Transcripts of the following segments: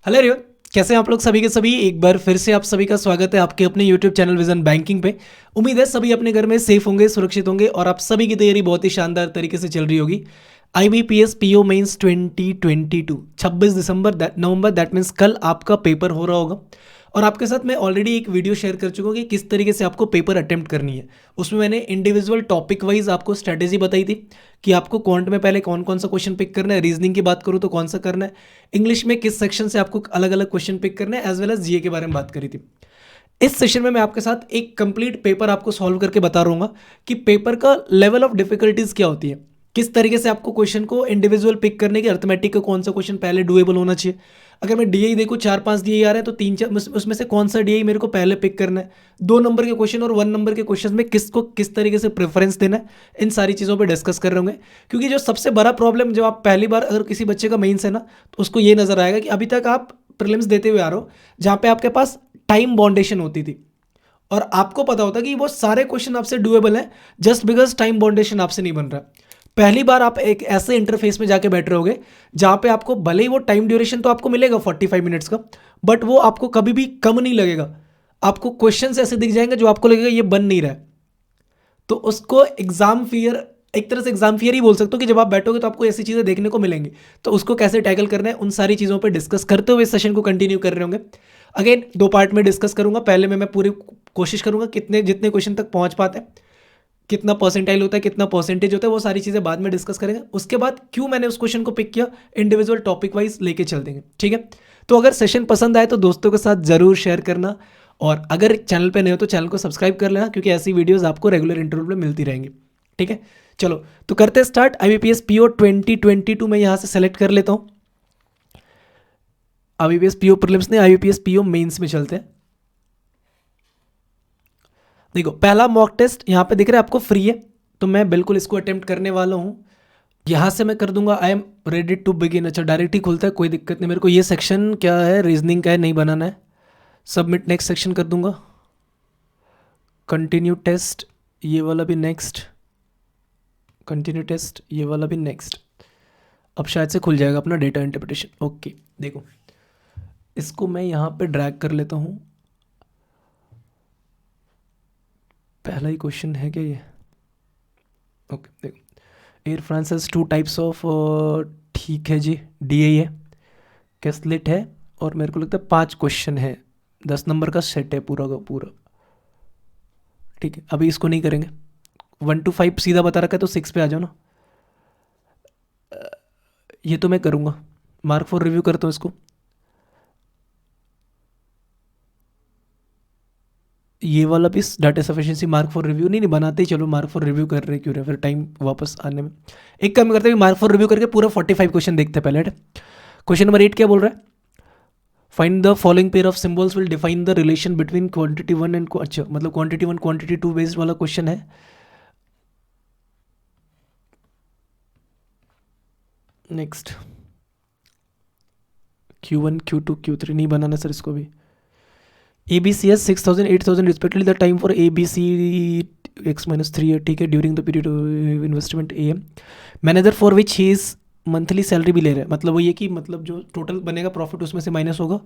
Hello रियो, कैसे हैं आप लोग सभी के सभी। एक बार फिर से आप सभी का स्वागत है आपके अपने यूट्यूब चैनल विजन बैंकिंग पे। उम्मीद है सभी अपने घर में सेफ होंगे, सुरक्षित होंगे और आप सभी की तैयारी बहुत ही शानदार तरीके से चल रही होगी। IBPS PO mains 2022 26 November that means कल आपका पेपर हो रहा होगा। और आपके साथ मैं ऑलरेडी एक वीडियो शेयर कर चुका हूँ कि किस तरीके से आपको पेपर अटेम्प्ट करनी है। उसमें मैंने इंडिविजुअल टॉपिक वाइज आपको स्ट्रेटेजी बताई थी कि आपको क्वांट में पहले कौन कौन सा क्वेश्चन पिक करना है, रीजनिंग की बात करूँ तो कौन सा करना है, इंग्लिश में किस सेक्शन से आपको अलग अलग क्वेश्चन पिक करना है, एज वेल एज जीए के बारे में बात करी थी। इस सेशन में मैं आपके साथ एक कंप्लीट पेपर आपको सॉल्व करके बता रहूंगा कि पेपर का लेवल ऑफ डिफिकल्टीज क्या होती है, किस तरीके से आपको क्वेश्चन को इंडिविजुअल पिक करने की, अर्थमेटिक का कौन सा क्वेश्चन पहले डुएबल होना चाहिए। अगर मैं डीआई देखूँ 4-5 डीआई आ रहे हैं तो 3-4 उसमें से कौन सा डीआई मेरे को पहले पिक करना है, 2 नंबर के क्वेश्चन और 1 नंबर के क्वेश्चन में किसको किस तरीके से प्रेफरेंस देना है, इन सारी चीज़ों पर डिस्कस कर रहे होंगे। क्योंकि जो सबसे बड़ा प्रॉब्लम जब आप पहली बार अगर किसी बच्चे का मेंस है ना, तो उसको ये नजर आएगा कि अभी तक आप प्रीलिम्स देते हुए आ रहे हो जहाँ पे आपके पास टाइम बाउंडेशन होती थी और आपको पता होता कि वो सारे क्वेश्चन आपसे डुएबल हैं, जस्ट बिकॉज टाइम बाउंडेशन आपसे नहीं बन रहा। पहली बार आप एक ऐसे इंटरफेस में जाके बैठ रहे होगे जहां पे आपको भले ही वो टाइम ड्यूरेशन तो आपको मिलेगा 45 मिनट्स का, बट वो आपको कभी भी कम नहीं लगेगा। आपको क्वेश्चंस ऐसे दिख जाएंगे जो आपको लगेगा ये बन नहीं रहा है। तो उसको एग्जाम फियर, एक तरह से एग्जाम फियर ही बोल सकते हो कि जब आप बैठोगे तो आपको ऐसी चीज़ें देखने को मिलेंगी। तो उसको कैसे टैकल करना है, उन सारी चीज़ों पर डिस्कस करते हुए सेशन को कंटिन्यू कर रहे होंगे। अगेन 2 पार्ट में डिस्कस करूंगा। पहले में मैं पूरी कोशिश करूंगा कितने जितने क्वेश्चन तक पहुंच पाते हैं, कितना परसेंटाइल होता है, कितना परसेंटेज होता है, वो सारी चीज़ें बाद में डिस्कस करेंगे। उसके बाद क्यों मैंने उस क्वेश्चन को पिक किया, इंडिविजुअल टॉपिक वाइज लेके चल देंगे, ठीक है। तो अगर सेशन पसंद आए तो दोस्तों के साथ ज़रूर शेयर करना, और अगर चैनल पे नहीं हो तो चैनल को सब्सक्राइब कर लेना, क्योंकि ऐसी वीडियोस आपको रेगुलर इंटरवल में मिलती रहेंगी, ठीक है। चलो तो करते स्टार्ट। IBPS PO 2022 में यहाँ से सेलेक्ट कर लेता हूँ। IBPS PO प्रीलिम्स ने IBPS PO मेंस में चलते हैं। देखो पहला मॉक टेस्ट यहाँ पे दिख रहा है आपको, फ्री है, तो मैं बिल्कुल इसको अटेम्प्ट करने वाला हूँ। यहाँ से मैं कर दूंगा I am ready to begin. अच्छा डायरेक्ट ही खुलता है, कोई दिक्कत नहीं। मेरे को ये सेक्शन क्या है, रीजनिंग का है, नहीं बनाना है। सबमिट नेक्स्ट सेक्शन कर दूंगा। कंटिन्यू टेस्ट, ये वाला भी नेक्स्ट। कंटिन्यू टेस्ट, ये वाला भी नेक्स्ट। अब शायद से खुल जाएगा अपना डेटा इंटरप्रिटेशन। ओके देखो, इसको मैं यहाँ पे ड्रैग कर लेता हूँ। पहला ही क्वेश्चन है क्या ये? ओके देखो, air France has 2 types of, ठीक है जी, DA है, कैसलेट है, और मेरे को लगता है 5 क्वेश्चन है, 10 नंबर का सेट है पूरा का पूरा। ठीक है, अभी इसको नहीं करेंगे। 1 to 5 सीधा बता रखा है, तो 6 पे आ जाओ ना। ये तो मैं करूँगा, मार्क फॉर रिव्यू करता हूँ इसको। ये वाला भी data sufficiency mark for review नहीं बनाते ही चलो, मार्क फॉर रिव्यू कर रहे क्यों रहे, फिर टाइम वापस आने में। एक काम करते हैं, मार्क फॉर रिव्यू करके पूरा 45 क्वेश्चन देखते हैं पहले। क्वेश्चन नंबर 8 क्या बोल रहा है? Find the following pair of symbols will define the relation between quantity 1 and, अच्छा मतलब क्वांटिटी 1 क्वांटिटी 2 बेस्ड वाला क्वेश्चन है। नेक्स्ट, Q1 Q2 Q3 नहीं बनाना सर इसको भी। ABC has 6,000 8,000 respectively the time for ABC x-3 है, ठीक है, during the period investment AM manager for which he is monthly salary भी ले रहे हैं। मतलब वो ये कि मतलब जो टोटल बनेगा प्रॉफिट उसमें से माइनस होगा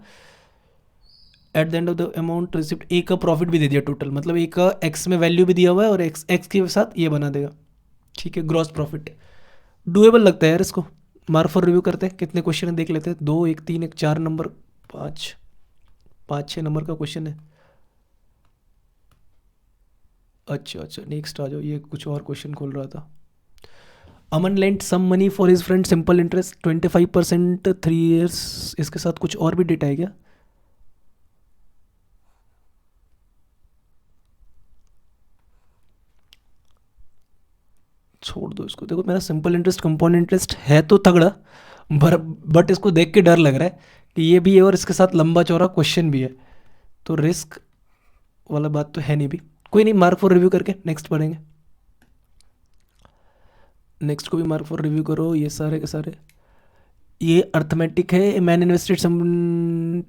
at the end of the amount receipt. A का प्रॉफिट भी दे दिया टोटल, मतलब ए का एक्स में वैल्यू भी दिया हुआ है और एक्स के साथ ये बना देगा, ठीक है, ग्रॉस प्रॉफिट। डुएबल लगता है यार इसको। मार्क फॉर रिव्यू करते हैं, कितने क्वेश्चन है देख लेते हैं। 2 1 3 1 4 नंबर, 5 6 नंबर का क्वेश्चन है। अच्छा अच्छा नेक्स्ट आ जाओ, ये कुछ और क्वेश्चन खोल रहा था। Aman lent some money for his friend simple interest 25% 3 years, इसके साथ कुछ और भी डेटा है क्या? छोड़ दो इसको। देखो मेरा सिंपल इंटरेस्ट कंपाउंड इंटरेस्ट है तो तगड़ा, बट इसको देख के डर लग रहा है कि ये भी है और इसके साथ लंबा चौड़ा क्वेश्चन भी है, तो रिस्क वाला बात तो है नहीं भी। कोई नहीं, मार्क फॉर रिव्यू करके नेक्स्ट पढ़ेंगे। नेक्स्ट को भी मार्क फॉर रिव्यू करो, ये सारे के सारे। ये अर्थमेटिक है, मैन इन्वेस्टेड सम,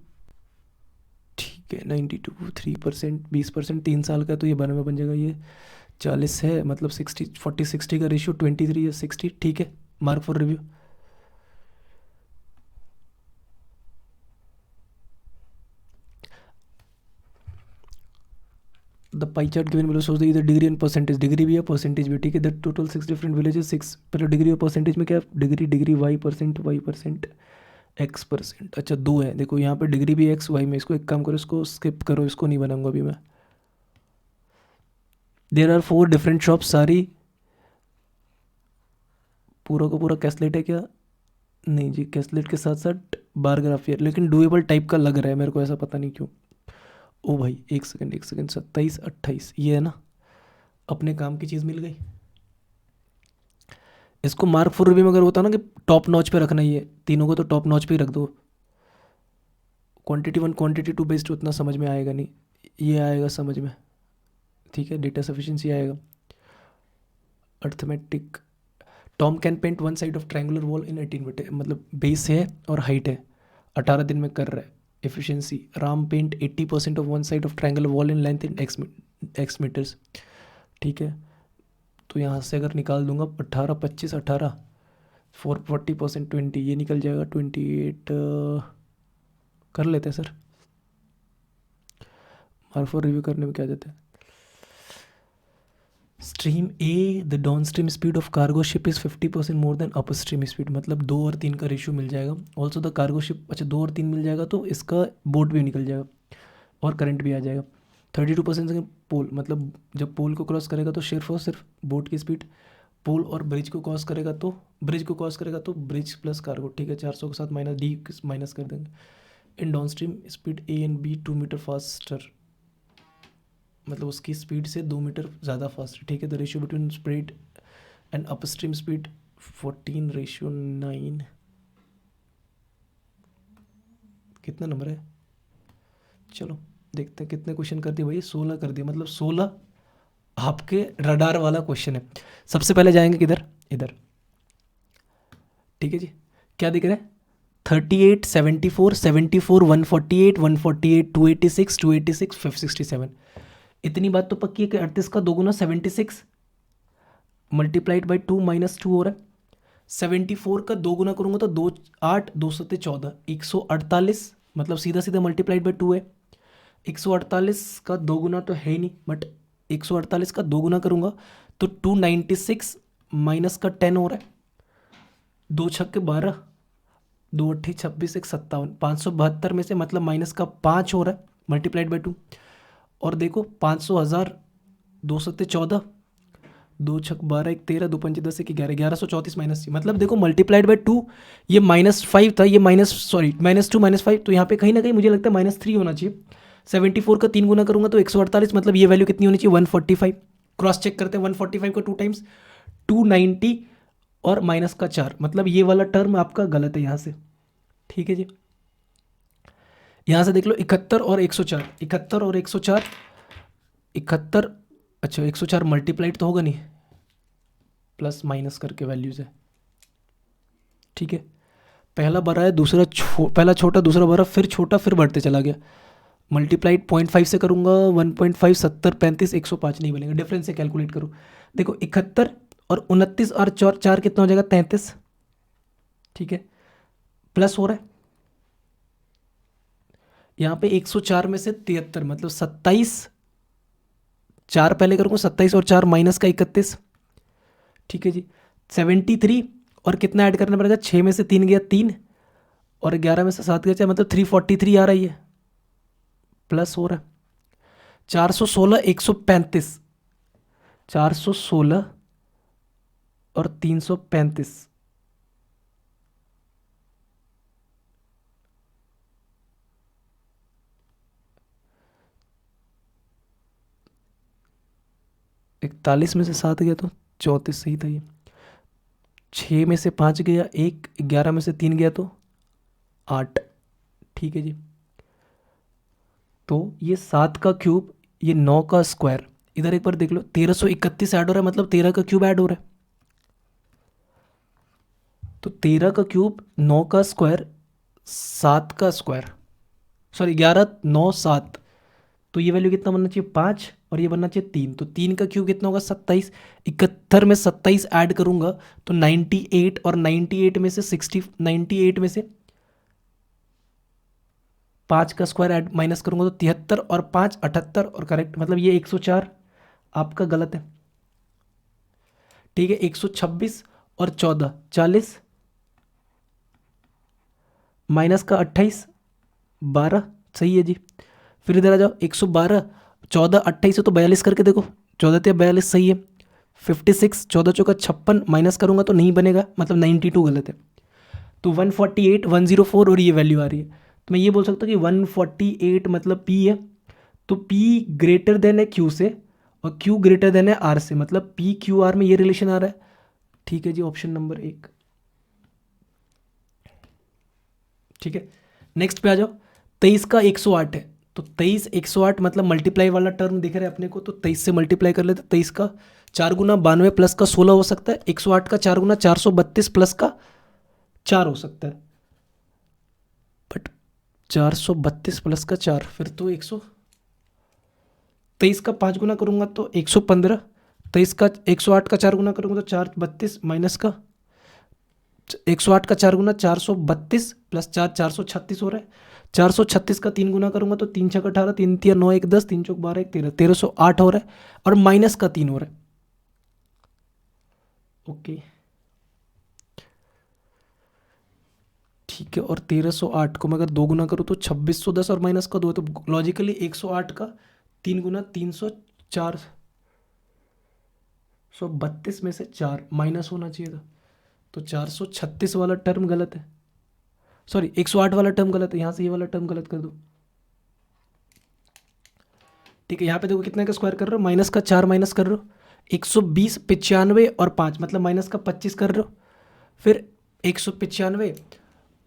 ठीक है 92 3% 20% 3 साल का, तो ये 92 बन जाएगा। ये 40 है, मतलब 60 का रेशियो 23 है 60, ठीक है, mark for review. The pie chart given below shows इधर डिग्री एंड परसेंटेज, डिग्री भी है परसेंटेज भी, ठीक है। द टोटल 6 डिफरेंट विलेजेस, 6 पहले डिग्री और परसेंटेज में क्या, degree y percent x percent, अच्छा 2 है। देखो यहाँ पे डिग्री भी एक्स वाई में, इसको एक काम करो, इसको स्किप करो, इसको नहीं बनाऊंगा अभी मैं। देर आर 4 डिफरेंट शॉप्स, सारी पूरा का पूरा कैसलेट है क्या, नहीं जी, कैसलेट के साथ साथ बार ग्राफ है, लेकिन डुएबल टाइप का लग रहा है मेरे को, ऐसा पता नहीं क्यों। ओ भाई एक सेकंड 27 28 ये है ना, अपने काम की चीज़ मिल गई। इसको मार्क फॉर रिव्यू में अगर होता ना कि टॉप नॉच पे रखना ही है तीनों को, तो टॉप नॉच पे ही रख दो। क्वांटिटी 1 क्वांटिटी 2 बेस्ड उतना समझ में आएगा नहीं, ये आएगा समझ में, ठीक है। डेटा सफिशिएंसी आएगा। Arithmetic, Tom can paint one side of triangular wall in 18 minute, मतलब बेस है और हाइट है, 18 दिन में कर रहा है। Efficiency, Ram paint 80% of one side of triangular wall in length in x metres, ठीक है। तो यहाँ से अगर निकाल दूंगा 18 25 18 40% 20, ये निकल जाएगा 28, कर लेते हैं सर। मार्क फॉर रिव्यू करने में क्या जाता है। Stream A, the down stream speed of cargo ship is 50% more then upper stream speed, मतलब 2 और 3 का रेशियो मिल जाएगा। ऑल्सो द कार्गो शिप, अच्छा 2 और 3 मिल जाएगा तो इसका बोट भी निकल जाएगा और करंट भी आ जाएगा। 32% से पोल, मतलब जब पोल को क्रॉस करेगा तो सिर्फ और सिर्फ बोट की स्पीड, पोल और ब्रिज को क्रॉस करेगा तो ब्रिज प्लस कार्गो, ठीक है। 400 के साथ माइनस डी माइनस कर देंगे। In downstream speed A and B 2 meter faster, मतलब उसकी स्पीड से 2 मीटर ज़्यादा फास्ट, ठीक है। The ratio between speed and upstream speed 14:9, कितना नंबर है, चलो देखते हैं कितने क्वेश्चन कर दिए भाई, 16 कर दिए, मतलब 16 आपके रडार वाला क्वेश्चन है। सबसे पहले जाएंगे किधर, इधर, ठीक है जी। क्या दिख रहा है, 38 74 74 148 148 286 286 567, इतनी बात तो पक्की है कि 38 का 2 गुना 76 मल्टीप्लाइड बाई 2 माइनस 2 हो रहा है। 74 का 2 गुना करूंगा तो 2 8 2 सत्ते 14 148, मतलब सीधा सीधा मल्टीप्लाइड बाई 2 है। 148 का 2 गुना तो है ही नहीं, बट 148 का 2 गुना करूंगा तो 296 माइनस का 10 हो रहा है, 2 छक्के 12 2 अट्ठी 26 1 57, 572 में से मतलब माइनस का 5 हो रहा है मल्टीप्लाइड बाई 2। और देखो 500 1000 2 सत्ते 14 2 छक 12 1 13 2 पंच 10 1 11 1134 माइनस सी, मतलब देखो मल्टीप्लाइड बाई 2, ये -5 था, ये -2 -5, तो यहाँ पे कहीं ना कहीं मुझे लगता है -3 होना चाहिए। 74 का 3 गुना करूंगा तो 148, मतलब ये वैल्यू कितनी होनी चाहिए 145। क्रॉस चेक करते हैं, 145 का 2 टाइम्स 290 और माइनस का 4, मतलब ये वाला टर्म आपका गलत है यहाँ से, ठीक है जी। यहाँ से देख लो 71 और 104, 71 और 104, 71, अच्छा 104 मल्टीप्लाइड तो होगा नहीं, प्लस माइनस करके वैल्यूज है, ठीक है। पहला बड़ा है, दूसरा पहला छोटा, दूसरा बड़ा, फिर छोटा, फिर बढ़ते चला गया। मल्टीप्लाइड 0.5 से करूँगा 1.5 70 35 105 नहीं बनेगा, डिफरेंस से कैलकुलेट करूँ। देखो 71 और 29 और 4 कितना हो जाएगा 33, ठीक है, प्लस हो रहा है। यहाँ पे 104 में से 73, मतलब 27, 4 पहले करूँगा 27 और 4 माइनस का 31, ठीक है जी। 73 और कितना ऐड करना पड़ेगा, 6 में से 3 गया 3 और 11 में से 7 गया 4, मतलब 343 आ रही है, प्लस हो रहा है। 416 135, 416 और 335, इकतालीस में से 7 गया तो 34 सही था ये। 6 में से 5 गया 1, 11 में से 3 गया तो 8, ठीक है जी। तो ये 7 का क्यूब, ये 9 का स्क्वायर, इधर एक बार देख लो 1331 ऐड हो रहा है, मतलब 13 का क्यूब ऐड हो रहा है। तो 13 का क्यूब 9 का स्क्वायर 7 का स्क्वायर, सॉरी 11 9 7, तो ये वैल्यू कितना बनना चाहिए 5 और ये बनना चाहिए 3, तो 3 का क्यूब कितना होगा 27, 71 में 27 ऐड करूंगा तो 98 और 98 में से 60, 98 में से 5 का स्क्वायर ऐड माइनस करूँगा तो 73 और 5 78 और करेक्ट, मतलब ये 104 आपका गलत है। ठीक है, 126 और 14 40 माइनस का 28 12 सही है जी। फिर इधर आ जाओ, 112 14 28 है तो 42 करके देखो, 14 या 42 सही है। 56 14 चौका 56 माइनस करूँगा तो नहीं बनेगा, मतलब 92 गलत है। तो 148 104 और ये वैल्यू आ रही है, तो मैं ये बोल सकता हूँ कि 148 मतलब P है, तो P ग्रेटर देन है Q से और Q ग्रेटर देन है R से, मतलब P Q R में ये रिलेशन आ रहा है। ठीक है जी, ऑप्शन नंबर 1। ठीक है, नेक्स्ट पे आ जाओ। 23 का 108 है, तो 23 108 मतलब मल्टीप्लाई वाला टर्म दिख रहा है अपने को, तो 23 से मल्टीप्लाई कर लेते। 23 का 4 गुना 92 प्लस का 16 हो सकता है। 108 का 4 गुना 432 प्लस का 4 हो सकता है, बट 432 प्लस का 4 फिर तो 100। 23 का 5 गुना करूँगा तो 115। 23 का 108 का 4 गुना करूँगा तो 432 माइनस का 108 का 4 गुना 432 प्लस 4 436 हो रहा है। 436 का 3 गुना करूँगा तो 3 छक 18 3 तिया 9 1 10 3 चौक 12 1 13 1308 हो रहा है, और माइनस का 3 हो रहा है। ओके ठीक है, और 1308 को मैं अगर 2 गुना करूँ तो 2610 और माइनस का 2 है, तो लॉजिकली 108 का 3 गुना 304 132 में से 4 माइनस होना चाहिए था, तो 436 वाला टर्म गलत है, सॉरी 108 वाला टर्म गलत है, यहाँ से ये वाला टर्म गलत कर दो। ठीक है, यहाँ पे देखो कितने का स्क्वायर कर रहे हो, माइनस का 4 माइनस कर रहे हो, 120 95 और 5 मतलब माइनस का 25 कर रहे हो, फिर 195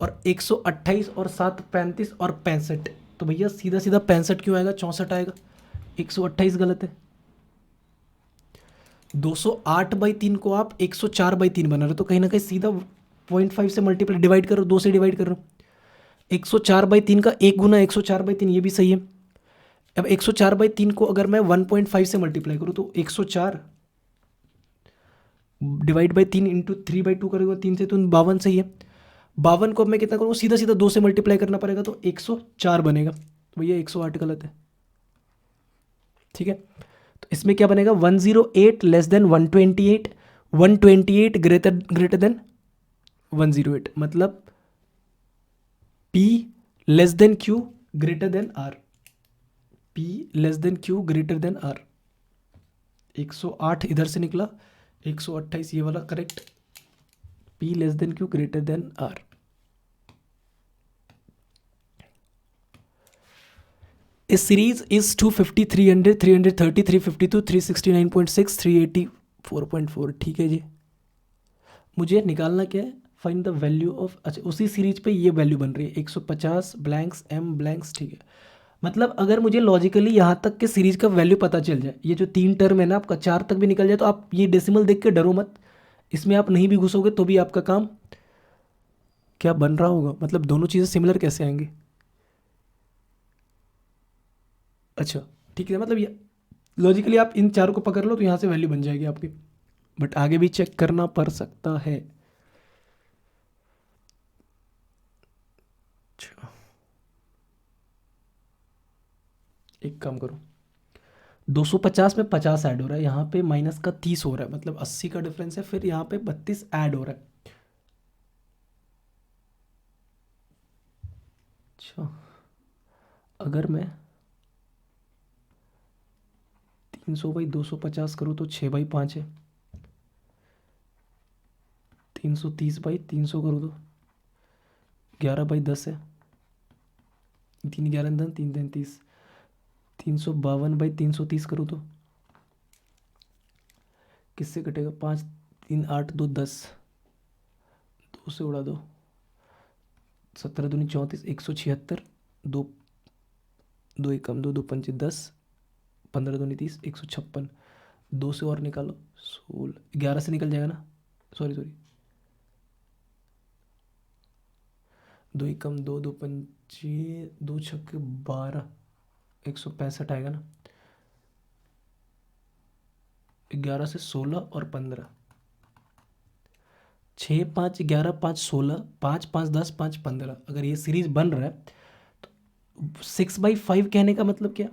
और 128 और 7 35 और 65, तो भैया सीधा सीधा 65 क्यों आएगा, 64 आएगा। 128 गलत है। 208/3 को आप 104/3 बना रहे हो, तो कहीं ना कहीं सीधा 0.5 से मल्टीप्लाई डिवाइड करो, 2 से डिवाइड कर रहे हो। 104/3 का 1 गुना 104/3 ये भी सही है। अब 104/3 को अगर मैं 1.5 से मल्टीप्लाई करूँ तो 104 डिवाइड बाई 3 इंटू 3/2 करेगा, 3 से तो 52 सही है। 52 को अब मैं कितना करूँगा, सीधा सीधा 2 से मल्टीप्लाई करना पड़ेगा, तो 104 बनेगा, तो भैया 108 गलत है। ठीक है, तो इसमें क्या बनेगा, 108 लेस देन 128, 128 ग्रेटर देन 108, मतलब P less than Q greater than R, P less than Q greater than R। 108 इधर से निकला, 128 ये वाला correct, P less than Q greater than R। इस सीरीज इज 250 300 330 352 369.6 384.4। ठीक है जी, मुझे निकालना क्या है, फाइंड द वैल्यू ऑफ, अच्छा उसी सीरीज पे ये वैल्यू बन रही है 150 ब्लैंक्स m ब्लैंक्स। ठीक है, मतलब अगर मुझे लॉजिकली यहाँ तक के सीरीज का वैल्यू पता चल जाए, ये जो 3 टर्म है ना आपका, 4 तक भी निकल जाए, तो आप ये डेसिमल देख के डरो मत, इसमें आप नहीं भी घुसोगे तो भी आपका काम क्या बन रहा होगा, मतलब दोनों चीज़ें सिमिलर कैसे आएंगी। अच्छा ठीक है, मतलब ये लॉजिकली आप इन चारों को पकड़ लो तो यहाँ से वैल्यू बन जाएगी आपकी, बट आगे भी चेक करना पड़ सकता है। अच्छा एक काम करो, 250 में 50 ऐड हो रहा है, यहाँ पे माइनस का 30 हो रहा है, मतलब 80 का डिफरेंस है, फिर यहाँ पे 32 ऐड हो रहा है। अच्छा अगर मैं 300/250 करूँ तो 6/5 है, 330/300 करूँ तो 11/10 है, 3 11 10 3 3 30, 352/330 करूँ तो किससे कटेगा, 5 3 8 2 10, 2 से उड़ा दो, 17 दूनी 34 176, 2 2 एकम 2 2 पंचे 10, 15 दूनी 30 156, 2 से और निकालो 16 11 से निकल जाएगा ना, सॉरी सॉरी, 2 एकम 2 2 पंचे 2 छक्के 12 165 आएगा ना, 11 से 16 और 15, 6 5 11 5 16 5 5 10 5 15, अगर ये सीरीज बन रहा है तो 6/5 कहने का मतलब क्या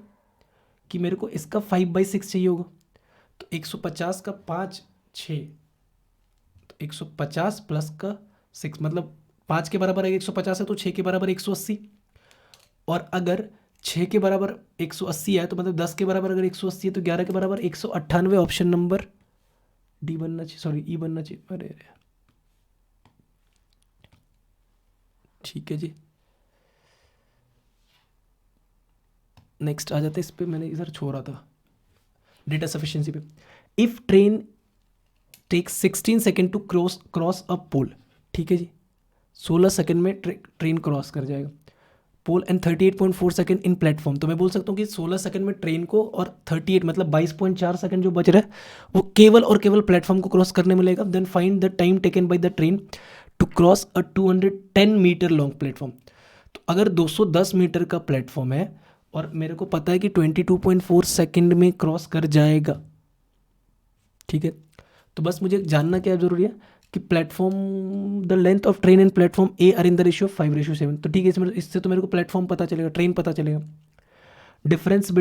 कि मेरे को इसका 5/6 चाहिए होगा। तो 150 का 5 6, तो 150 प्लस का 6 मतलब 5 के बराबर अगर 150 है तो 6 के बराबर 180, और अगर 6 के बराबर 180 है तो मतलब 10 के बराबर अगर 180 है तो 11 के बराबर 198। ऑप्शन नंबर डी बनना चाहिए, सॉरी ई बनना चाहिए। अरे अरे, ठीक है जी। नेक्स्ट आ जाते हैं इस पे, मैंने इधर छोड़ा था डेटा सफिशिएंसी पे। If train take 16 second to cross a pole, ठीक है जी, 16 सेकेंड में ट्रेन क्रॉस कर जाएगा pole, and 38.4 second in platform. तो मैं बोल सकता हूँ कि 16 सेकेंड में ट्रेन को, और 38 मतलब 22.4 सेकेंड जो बच रहा है वो केवल और केवल प्लेटफॉर्म को क्रॉस करने में लगेगा। Then find the time taken by the train to cross a 210 metre long platform. तो अगर 210 मीटर का प्लेटफॉर्म है और मेरे को पता है कि 22.4 सेकेंड में क्रॉस कर जाएगा, ठीक है, तो बस मुझे जानना क्या जरूरी है कि platform the length of train and platform A are in the ratio 5:7। तो ठीक है, इससे तो मेरे को प्लेटफॉर्म पता चलेगा, ट्रेन पता चलेगा। Difference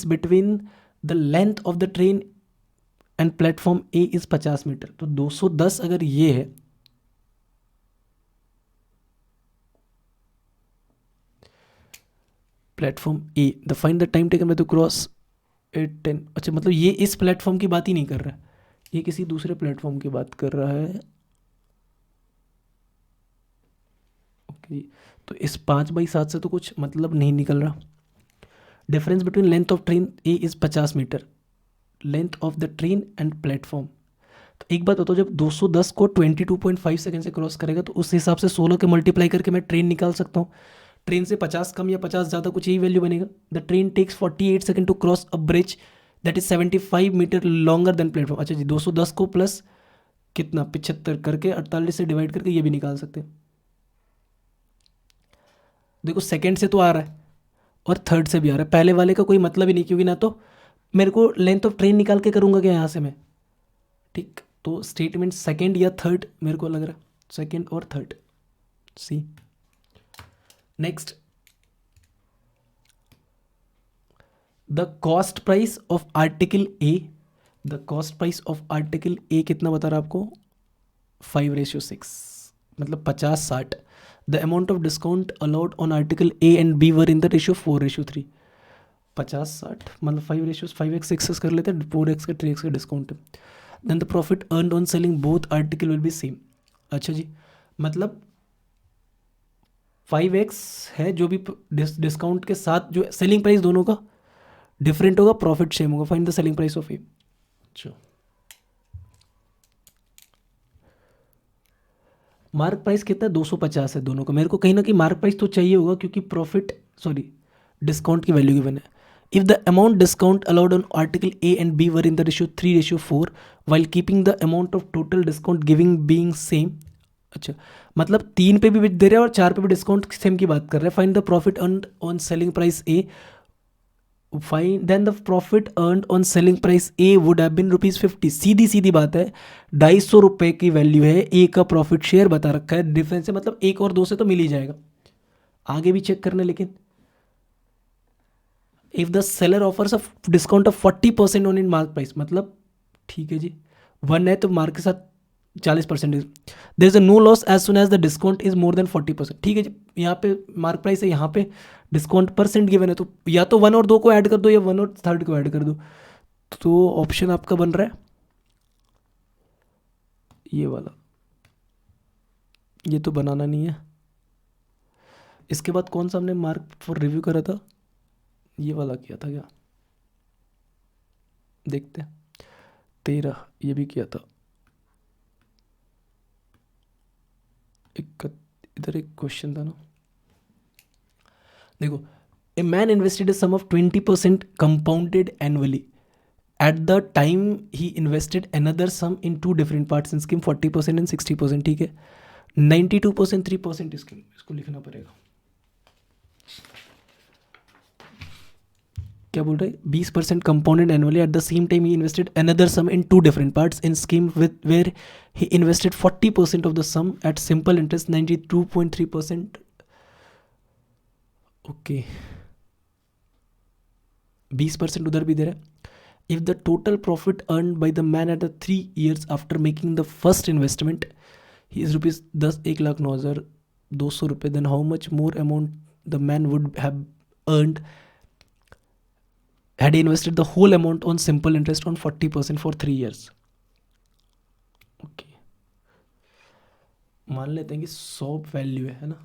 between the length of the train and platform A is 50 metre. तो 210 अगर ये है, platform A, the find the time taken by the cross 8:10। अच्छा, मतलब ये इस प्लेटफॉर्म की बात ही नहीं कर रहा है, ये किसी दूसरे प्लेटफॉर्म की बात कर रहा है। ओके, तो इस 5/7 से तो कुछ मतलब नहीं निकल रहा। Difference between length of train A is 50 metre, length of the train and platform. तो एक बात बताओ, जब 210 को 22.5 सेकेंड से क्रॉस करेगा तो उस हिसाब से 16 के मल्टीप्लाई करके मैं ट्रेन निकाल सकता हूँ। ट्रेन से 50 कम या 50 ज़्यादा कुछ यही वैल्यू बनेगा। The train takes 48 second to cross a bridge that is 75 metre longer than platform. अच्छा जी, 210 को प्लस कितना 75 करके 48 से डिवाइड करके ये भी निकाल सकते हैं। देखो सेकेंड से तो आ रहा है और थर्ड से भी आ रहा है, पहले वाले का कोई मतलब ही नहीं, क्योंकि ना तो मेरे को लेंथ ऑफ ट्रेन निकाल के करूँगा क्या यहाँ से मैं, ठीक। तो स्टेटमेंट सेकेंड या थर्ड मेरे को लग रहा है, सेकेंड और third, C. Next, the cost price of article A, the cost price of article A कितना बता रहा है आपको, 5:6, मतलब 50-60। The amount of discount allowed on article A and B were in the ratio 4:3। 50-60 मतलब 5:5x 6x कर लेते हैं, 4x का 3x का डिस्काउंट है। Then the profit earn on selling both article will be same. अच्छा जी, मतलब 5x है जो भी डिस्काउंट के साथ जो सेलिंग प्राइस दोनों का डिफरेंट होगा, प्रॉफिट सेम होगा। Find the selling price of A. अच्छा, मार्क प्राइस कितना है, 250 है दोनों का। मेरे को कहीं ना कहीं मार्क प्राइस तो चाहिए होगा क्योंकि प्रॉफिट, सॉरी, डिस्काउंट की वैल्यू गिवन है। If the amount discount allowed on article A and B were in the ratio 3:4 while keeping the amount of total discount giving being same. अच्छा, मतलब 3 पे भी दे रहे हैं और 4 पे भी डिस्काउंट सेम की बात कर रहे हैं। Find the profit earn on selling price A, fine then the profit earn on selling price A would have been ₹50। सीधी सीधी बात है, 250 रुपये की वैल्यू है, ए का प्रॉफिट शेयर बता रखा है, डिफरेंस है, मतलब 1 और 2 से तो मिल ही जाएगा। आगे भी चेक करना, लेकिन if the seller offers a discount of 40% on in mark price, मतलब ठीक है जी, 1 है तो मार्क के साथ 40%। There is a no loss as soon as the discount is more than 40%। ठीक है जी, यहाँ पे मार्क प्राइस है, यहाँ पे डिस्काउंट परसेंट गिवन है, तो या तो 1 और 2 को ऐड कर दो या 1 और 3 को ऐड कर दो। तो ऑप्शन आपका बन रहा है ये वाला, ये तो बनाना नहीं है। इसके बाद कौन सा हमने मार्क फॉर रिव्यू करा था, ये वाला किया था क्या, देखते हैं। 13 ये भी किया था। इधर एक क्वेश्चन था ना, देखो, a man invested a sum of 20% compounded annually at the time he invested another sum in 2 different parts in scheme, 40% and 60%। ठीक है, 92% 3% स्कीम, इसको लिखना पड़ेगा। क्या बोल रहे हैं, 20% compounded annually, at the same time he invested another sum in two different parts in scheme with where he invested 40% of the sum at simple interest 92.3%। Okay, 20% उधर भी दे रहा है। If the total profit earn by the man at the 3 years after making the first investment he is rupees 1,09,200 रुपये, then how much more amount the man would have earned had he invested the whole amount on simple interest on 40% for 3 years। Okay, मान लेते हैं कि 100 value है ना,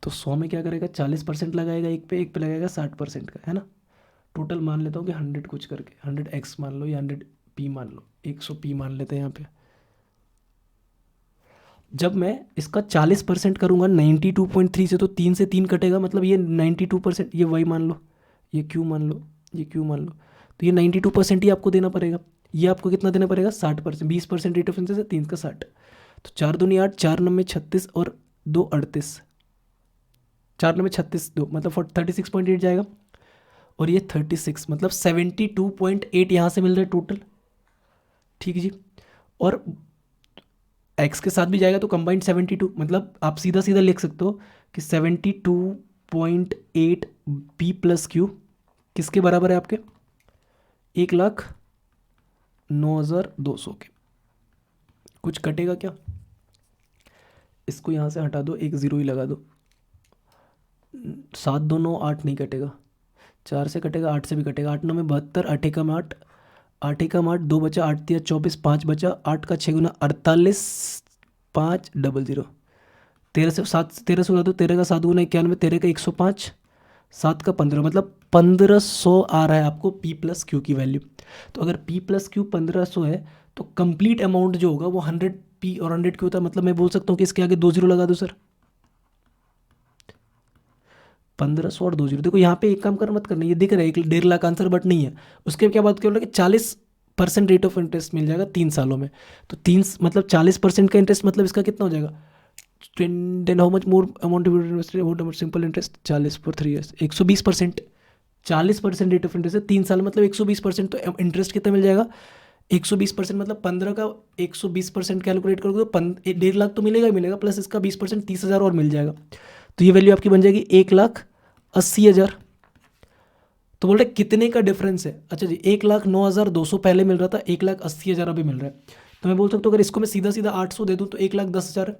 तो 100 में क्या करेगा, 40% लगाएगा एक पे लगाएगा 60% का, है ना। टोटल मान लेता हूँ कि 100 कुछ करके 100x मान लो या 100p मान लो, 100p मान लेते हैं यहाँ पे। जब मैं इसका 40% करूँगा 92.3 से, तो 3 से 3 कटेगा, मतलब ये 92%, ये y मान लो, ये q मान लो, ये q मान लो, तो ये 92% ही आपको देना पड़ेगा। ये आपको कितना देना पड़ेगा, 60%, 20% रेट ऑफ इंटरेस्ट है, 3 का 60, तो 4 दूनी 8, 4 9 36 और 2 38, 4 9 36 2 मतलब 36.8 जाएगा, और ये 36 मतलब 72.8 यहाँ से मिल रहा है टोटल। ठीक है जी, और एक्स के साथ भी जाएगा तो कंबाइंड 72, मतलब आप सीधा सीधा लिख सकते हो कि 72.8 पी प्लस क्यू किसके बराबर है आपके, 1,09,200 के। कुछ कटेगा क्या, इसको यहाँ से हटा दो, एक ज़ीरो ही लगा दो, 7 2 9 8 नहीं कटेगा, 4 से कटेगा, 8 से भी कटेगा, 8 9 में 72, 8 1 में 8, 8 1 में 8, 2 बचा, 8 3 24, 5 बचा, 8 का 6 गुना 48, 5 00, 13 से 7 13 से उड़ा दो, 13 का 7 गुना 91, 13 का 105, 7 का 15, मतलब 1500 आ रहा है आपको P प्लस क्यू की वैल्यू। तो अगर P प्लस क्यू 1500 है तो कंप्लीट अमाउंट जो होगा वो 100P और 100Q होता है, मतलब मैं बोल सकता हूँ कि इसके आगे 2 0 लगा दो सर, 1500 और 2 0। देखो यहाँ पे एक काम कर मत करना, ये दिख रहा है 1,50,000 आंसर, बट नहीं है। उसके क्या बात कर कि 40% रेट ऑफ इंटरेस्ट मिल जाएगा 3 सालों में, तो 3 मतलब 40% का इंटरेस्ट, मतलब इसका कितना हो जाएगा, then how much more amount amount simple interest 40 for 3 years, 120%, 40% rate of interest है 3 साल, मतलब 120%, तो इंटरेस्ट कितना मिल जाएगा, 120%, मतलब 15 का 120% कैलकुलेट करोगे तो 1,50,000 तो मिलेगा ही मिलेगा, प्लस इसका 20% 30,000 और मिल जाएगा, तो ये वैल्यू आपकी बन जाएगी 1,80,000। तो बोल रहे कितने का डिफरेंस है, अच्छा जी 1,09,200 पहले मिल रहा था, 1,80,000 अभी मिल रहा है, तो मैं बोल सकता हूँ अगर इसको मैं सीधा सीधा 800 दे दूँ तो 1,10,000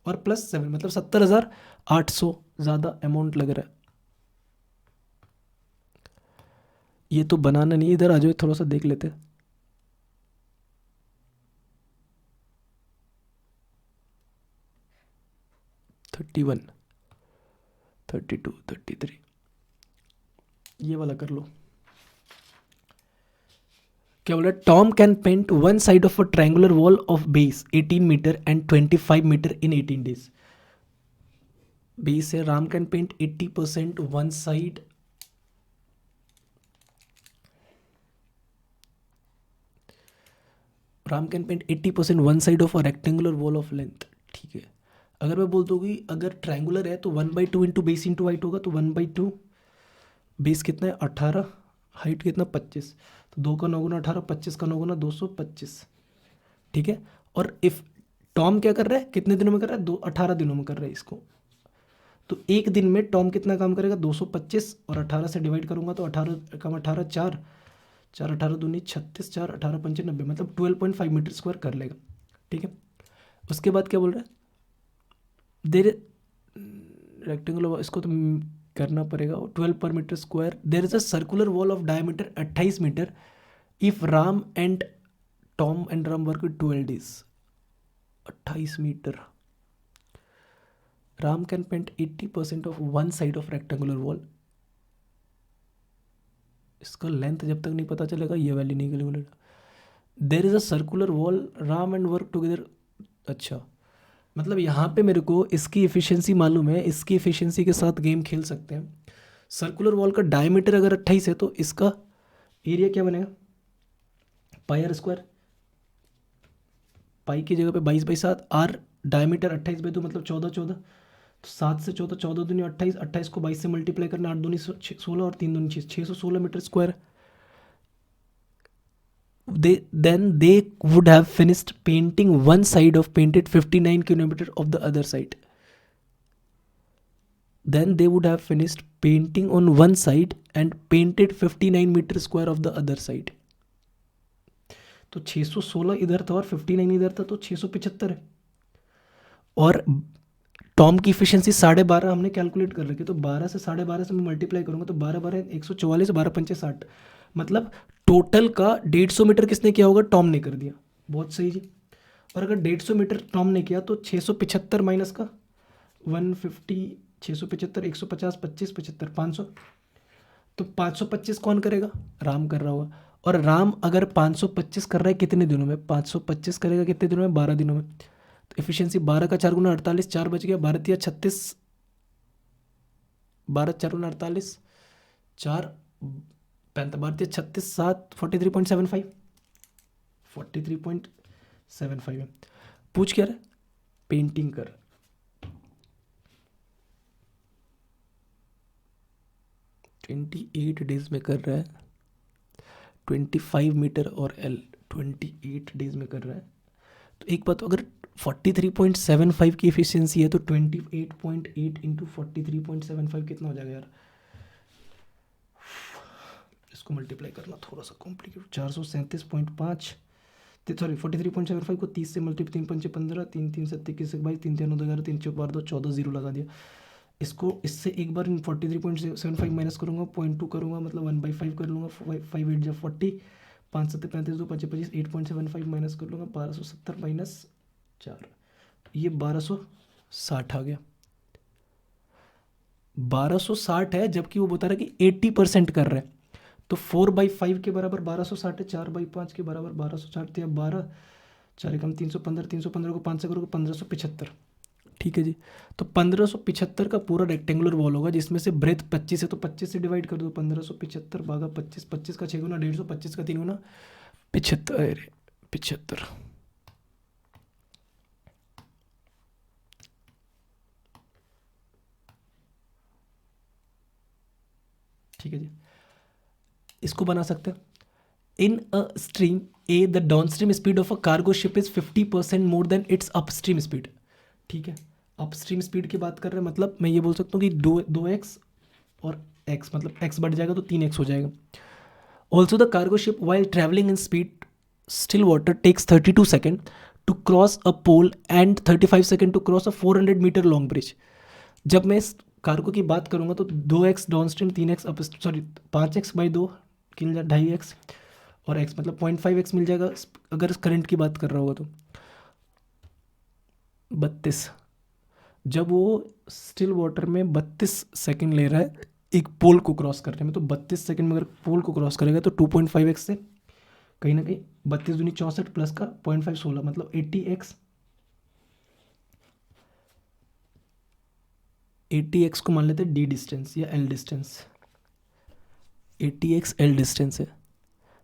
और प्लस 7 मतलब 70,800 ज़्यादा अमाउंट लग रहा है। ये तो बनाना नहीं, इधर आ जाओ थोड़ा सा देख लेते हैं। थर्टी 32 33 ये वाला कर लो। क्या बोला, Tom can paint one side of a triangular wall of base 18 meter and 25 meter in 18 days। Base है, Ram can paint 80% one side, Ram can paint 80% one side of a rectangular wall of length. ठीक है, अगर मैं बोल दूँ कि अगर triangular है तो 1/2 इंटू बेस इंटू हाइट होगा, तो 1/2 बेस कितना है 18, हाइट कितना 25, तो 2 का 9 गुना 18, 25 का 9 गुना 225। ठीक है, और इफ टॉम क्या कर रहा है, कितने दिनों में कर रहा है, 18 दिनों में कर रहा है इसको, तो एक दिन में टॉम कितना काम करेगा 225, और 18 से डिवाइड करूंगा तो 18 कम 18 4 4 18 दूनी 36, 4 18 पंचे 90, मतलब 12.5 मीटर स्क्वायर कर लेगा। ठीक है, उसके बाद क्या बोल रहा है, देर रेक्टेंगुलर, इसको तो करना पड़ेगा, 12 पर metre square, there is a circular wall of diameter 28 metre if Ram and Tom and Ram work 12 days। 28 metre, Ram can paint 80% of one side of rectangular wall, इसका लेंथ जब तक नहीं पता चलेगा ये वैल्यू नहीं calculate. There is a circular wall Ram and work together, अच्छा मतलब यहाँ पे मेरे को इसकी एफिशिएंसी मालूम है, इसकी एफिशिएंसी के साथ गेम खेल सकते हैं। सर्कुलर वॉल का डायमीटर अगर 28 है तो इसका एरिया क्या बनेगा, पाई आर स्क्वायर, पाई की जगह पे 22/7, आर डायमीटर 28/2 मतलब 14 14, तो 7 से 14, 14 दूनी 28, 28 को 22 से मल्टीप्लाई करना, 8 दूनी 16 और 3 दूनी 616 metre square. They would have finished painting one side of painted 59 kilometer of the other side. Then they would have finished painting on one side and painted 59 meter square of the other side. तो 616 इधर था और 59 इधर था, तो 675 है। और Tom की इफिशियंसी 12.5 हमने कैलकुलेट कर रखी, तो 12 से 12.5 से मैं मल्टीप्लाई करूंगा तो 12 144, 12 पंचे 60, मतलब टोटल का 150 मीटर किसने किया होगा, टॉम ने कर दिया। बहुत सही जी। और अगर 150 मीटर टॉम ने किया तो 675 माइनस का 150, 675, 150, 25, 75, 500, तो 525 कौन करेगा, राम कर रहा होगा। और राम अगर 525 कर रहा है कितने दिनों में, 525 करेगा कितने दिनों में, 12 दिनों में। तो एफिशिएंसी 12 का 4 गुना 48, 4 बच गया, 12 या 36, 12 4 गुना 48, 4 12 या 36, 7 43.75, 43.75 है। पूछ क्या रहा, पेंटिंग कर। ट्वेंटी 8 डेज में कर रहा है, 25 मीटर और एल 28 डेज में कर रहा है। तो एक बात, अगर 43.75 की एफिशिएंसी है तो 28.8 इंटू 43.75 कितना हो जाएगा यार, इसको मल्टीप्लाई करना थोड़ा सा कॉम्प्लिकेट। 437.5, सॉरी 43.75 को 30 से मल्टीप्लाई, 3 पंचे 15, 3 3 7 21 22, 3 3 9 11, 3 4 12 14, जीरो लगा दिया। इसको इससे एक बार 43.75 माइनस करूँगा, 0.2 करूँगा, मतलब 1/5 कर लूँगा, 5 8 जब 40, 5 7 35, 2 5 25, 8.75 माइनस कर लूँगा, 1270 माइनस 4, ये 1260 आ गया। 1260 है, जबकि वो बता रहा है कि 80% कर रहा है। तो 4/5 के बराबर 1260 है, 4/5 के बराबर 1260 या 12, 4 एकम 315, 315 को 5 से करोगे 1575। ठीक है जी। तो 1575 का पूरा रेक्टेंगुलर वॉल होगा, जिसमें से ब्रेथ 25 है, तो 25 से डिवाइड कर दो, 1575 भागा 25, 25 का 6 गुना 150, 25 का 3 गुना 75, 75। ठीक है जी, इसको बना सकते हैं। In a stream A the downstream speed of a cargo ship is 50% more than its upstream speed. ठीक है, अपस्ट्रीम स्पीड की बात कर रहे हैं, मतलब मैं ये बोल सकता हूँ कि 2x और x, मतलब x बढ़ जाएगा तो 3x हो जाएगा। Also the cargo ship while travelling in speed still water takes 32 second to cross a pole and 35 second to cross a 400 metre long bridge. जब मैं इस कार्गो की बात करूँगा तो 2x downstream, 3x up, sorry 5x/2 किल जा 2.5x, और x मतलब 0.5x मिल जाएगा अगर करंट की बात कर रहा होगा तो 32। जब वो स्टिल वाटर में 32 सेकंड ले रहा है एक पोल को क्रॉस करने में, तो 32 सेकंड में अगर पोल को क्रॉस करेगा तो 2.5x से कहीं ना कहीं 32 दूनी 64 प्लस का 0.5 16, मतलब 80x। 80x को मान लेते हैं डी डिस्टेंस या L distance, 80x L distance है।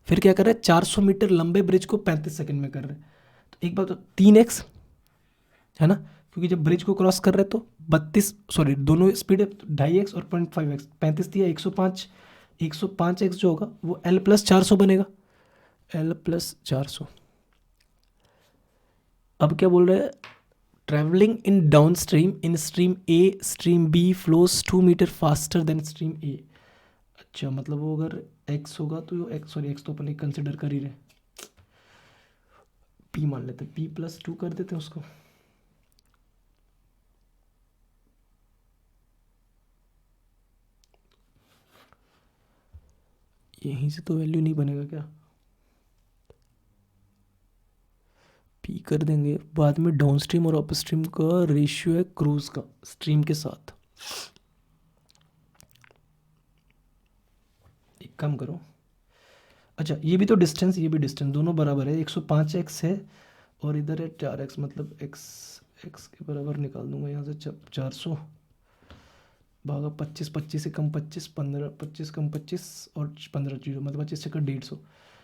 फिर क्या कर रहा है, 400 मीटर लंबे ब्रिज को 35 सेकंड में कर रहे हैं। तो एक बात तो 3x है ना, क्योंकि जब ब्रिज को क्रॉस कर रहे हैं तो 32, सॉरी दोनों स्पीड है, 2.5x और 0.5x, 35 दिया 105, 105x जो होगा वो L+400 बनेगा, L+400। अब क्या बोल रहे हैं, travelling in down stream in stream A stream B flows 2 meter faster than stream A. अच्छा, मतलब वो अगर x होगा तो x, सॉरी x तो अपन कंसिडर कर ही रहे, p मान लेते हैं, p+2 कर देते हैं उसको। यहीं से तो वैल्यू नहीं बनेगा क्या, पी कर देंगे बाद में। डाउन स्ट्रीम और अप स्ट्रीम का रेशियो है क्रूज का स्ट्रीम के साथ। एक काम करो, अच्छा ये भी तो डिस्टेंस, ये भी डिस्टेंस, दोनों बराबर है, 105x है और इधर है 4x, मतलब x के बराबर निकाल दूंगा यहाँ से 400 भागा 25, 25 से कम 25, 15, 25 कम 25 और 15 जीरो, मतलब 25 से कम 150।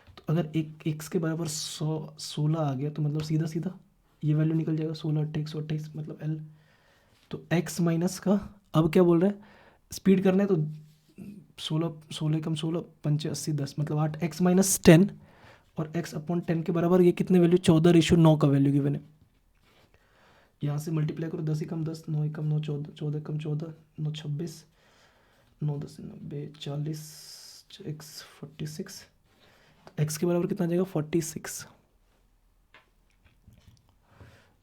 तो अगर एक x के बराबर 16 आ गया तो मतलब सीधा सीधा ये वैल्यू निकल जाएगा, 16 28 128, मतलब L तो x माइनस का, अब क्या बोल रहा है, स्पीड करना है तो 16 कम 16 पंचे 80 10 मतलब 8, x माइनस 10 और x अपॉन 10 के बराबर, ये कितने वैल्यू, 14:9 का वैल्यू गिवन है। यहाँ से मल्टीप्लाई करो, 10 कम 10, 9 कम 9 14, 14 कम 14 9 26, 9 10 90 40, x 46, तो x के बराबर कितना आ जाएगा 46।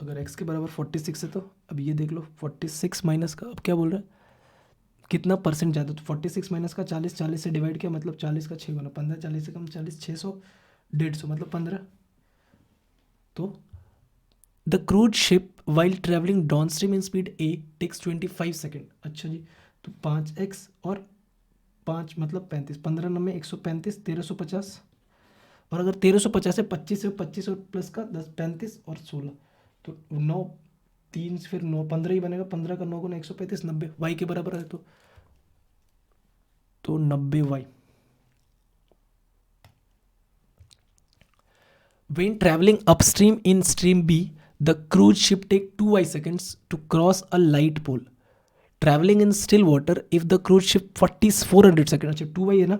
अगर x के बराबर 46 है तो अब ये देख लो 46 माइनस का, अब क्या बोल रहा है कितना परसेंट ज़्यादा, तो 46 माइनस का 40, 40 से डिवाइड किया मतलब 40 का 6 गुना 15, 40 से कम 40, 600, 150 मतलब 15। तो the cruise ship while travelling down stream in speed A takes 25 second. अच्छा जी, तो 5x और 5 मतलब 35, 15 9 135, 1350, और अगर 1350 है 25 से 25 और प्लस का 10 35 और 16, तो 9 3 फिर 9 15 ही बनेगा, 15 का 9 गुना 135 90 वाई के बराबर है, तो 90 Y. When traveling upstream in stream B, the cruise ship take 2y seconds to cross a light pole. Traveling in still water, if the cruise ship 400 second, अच्छा 2y है ना,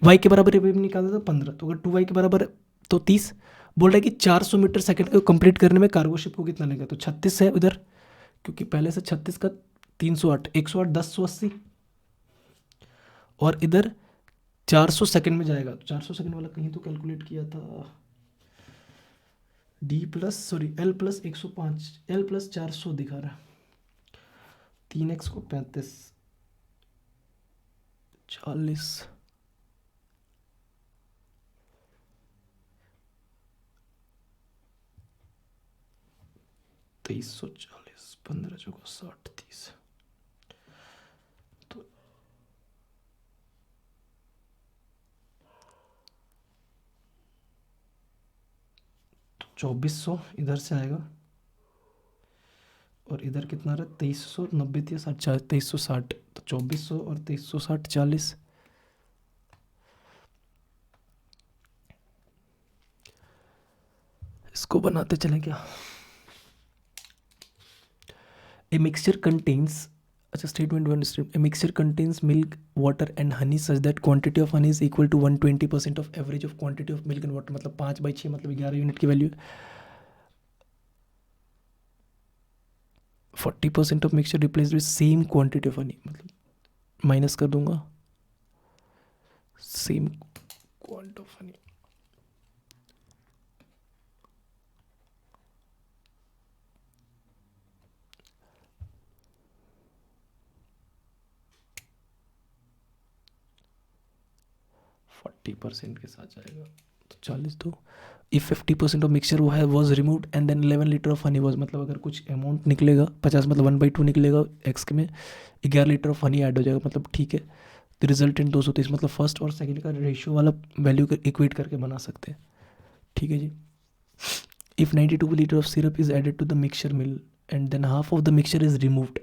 y के बराबर ये निकाला था 15, तो अगर 2y के बराबर है तो 30, बोल रहा है कि 400 मीटर सेकंड को कंप्लीट करने में कार्गो शिप को कितना लगेगा, तो 36 है उधर, क्योंकि पहले से 36 का 308, 108 1080, और इधर 400 सेकंड में जाएगा, तो 400 सेकंड वाला कहीं तो कैलकुलेट किया था, D plus sorry L plus 105, L plus 400 दिखा रहा है, 3x को 35 40 2340 15 चौको 60 30, तो 2400 इधर से आएगा, और इधर कितना रहा 2390 या 60, 2360, तो 2400 और 2360 40, इसको बनाते चलें क्या। ए मिक्सचर कंटेन्स, अच्छा statement 1, a mixture contains milk water and honey such that quantity of honey is equal to 120% of average of quantity of milk and water, मतलब 5/6 मतलब 11 यूनिट की वैल्यू। 40% of mixture replace with same quantity of honey, मतलब minus कर दूंगा same quant of honey, %40 के साथ जाएगा, तो 40 तो इफ 50% ऑफ मिक्सचर वो है was removed and then 11 litre of honey was, मतलब अगर कुछ अमाउंट निकलेगा 50 मतलब 1/2 निकलेगा एक्स में, 11 लीटर ऑफ हनी ऐड हो जाएगा, मतलब ठीक है। तो रिजल्टेंट 230, मतलब फर्स्ट और सेकंड का रेशियो वाला वैल्यू इक्वेट करके बना सकते हैं, ठीक है जी। If 92 litre of syrup is added to the mixture mill and then half of the mixture is removed,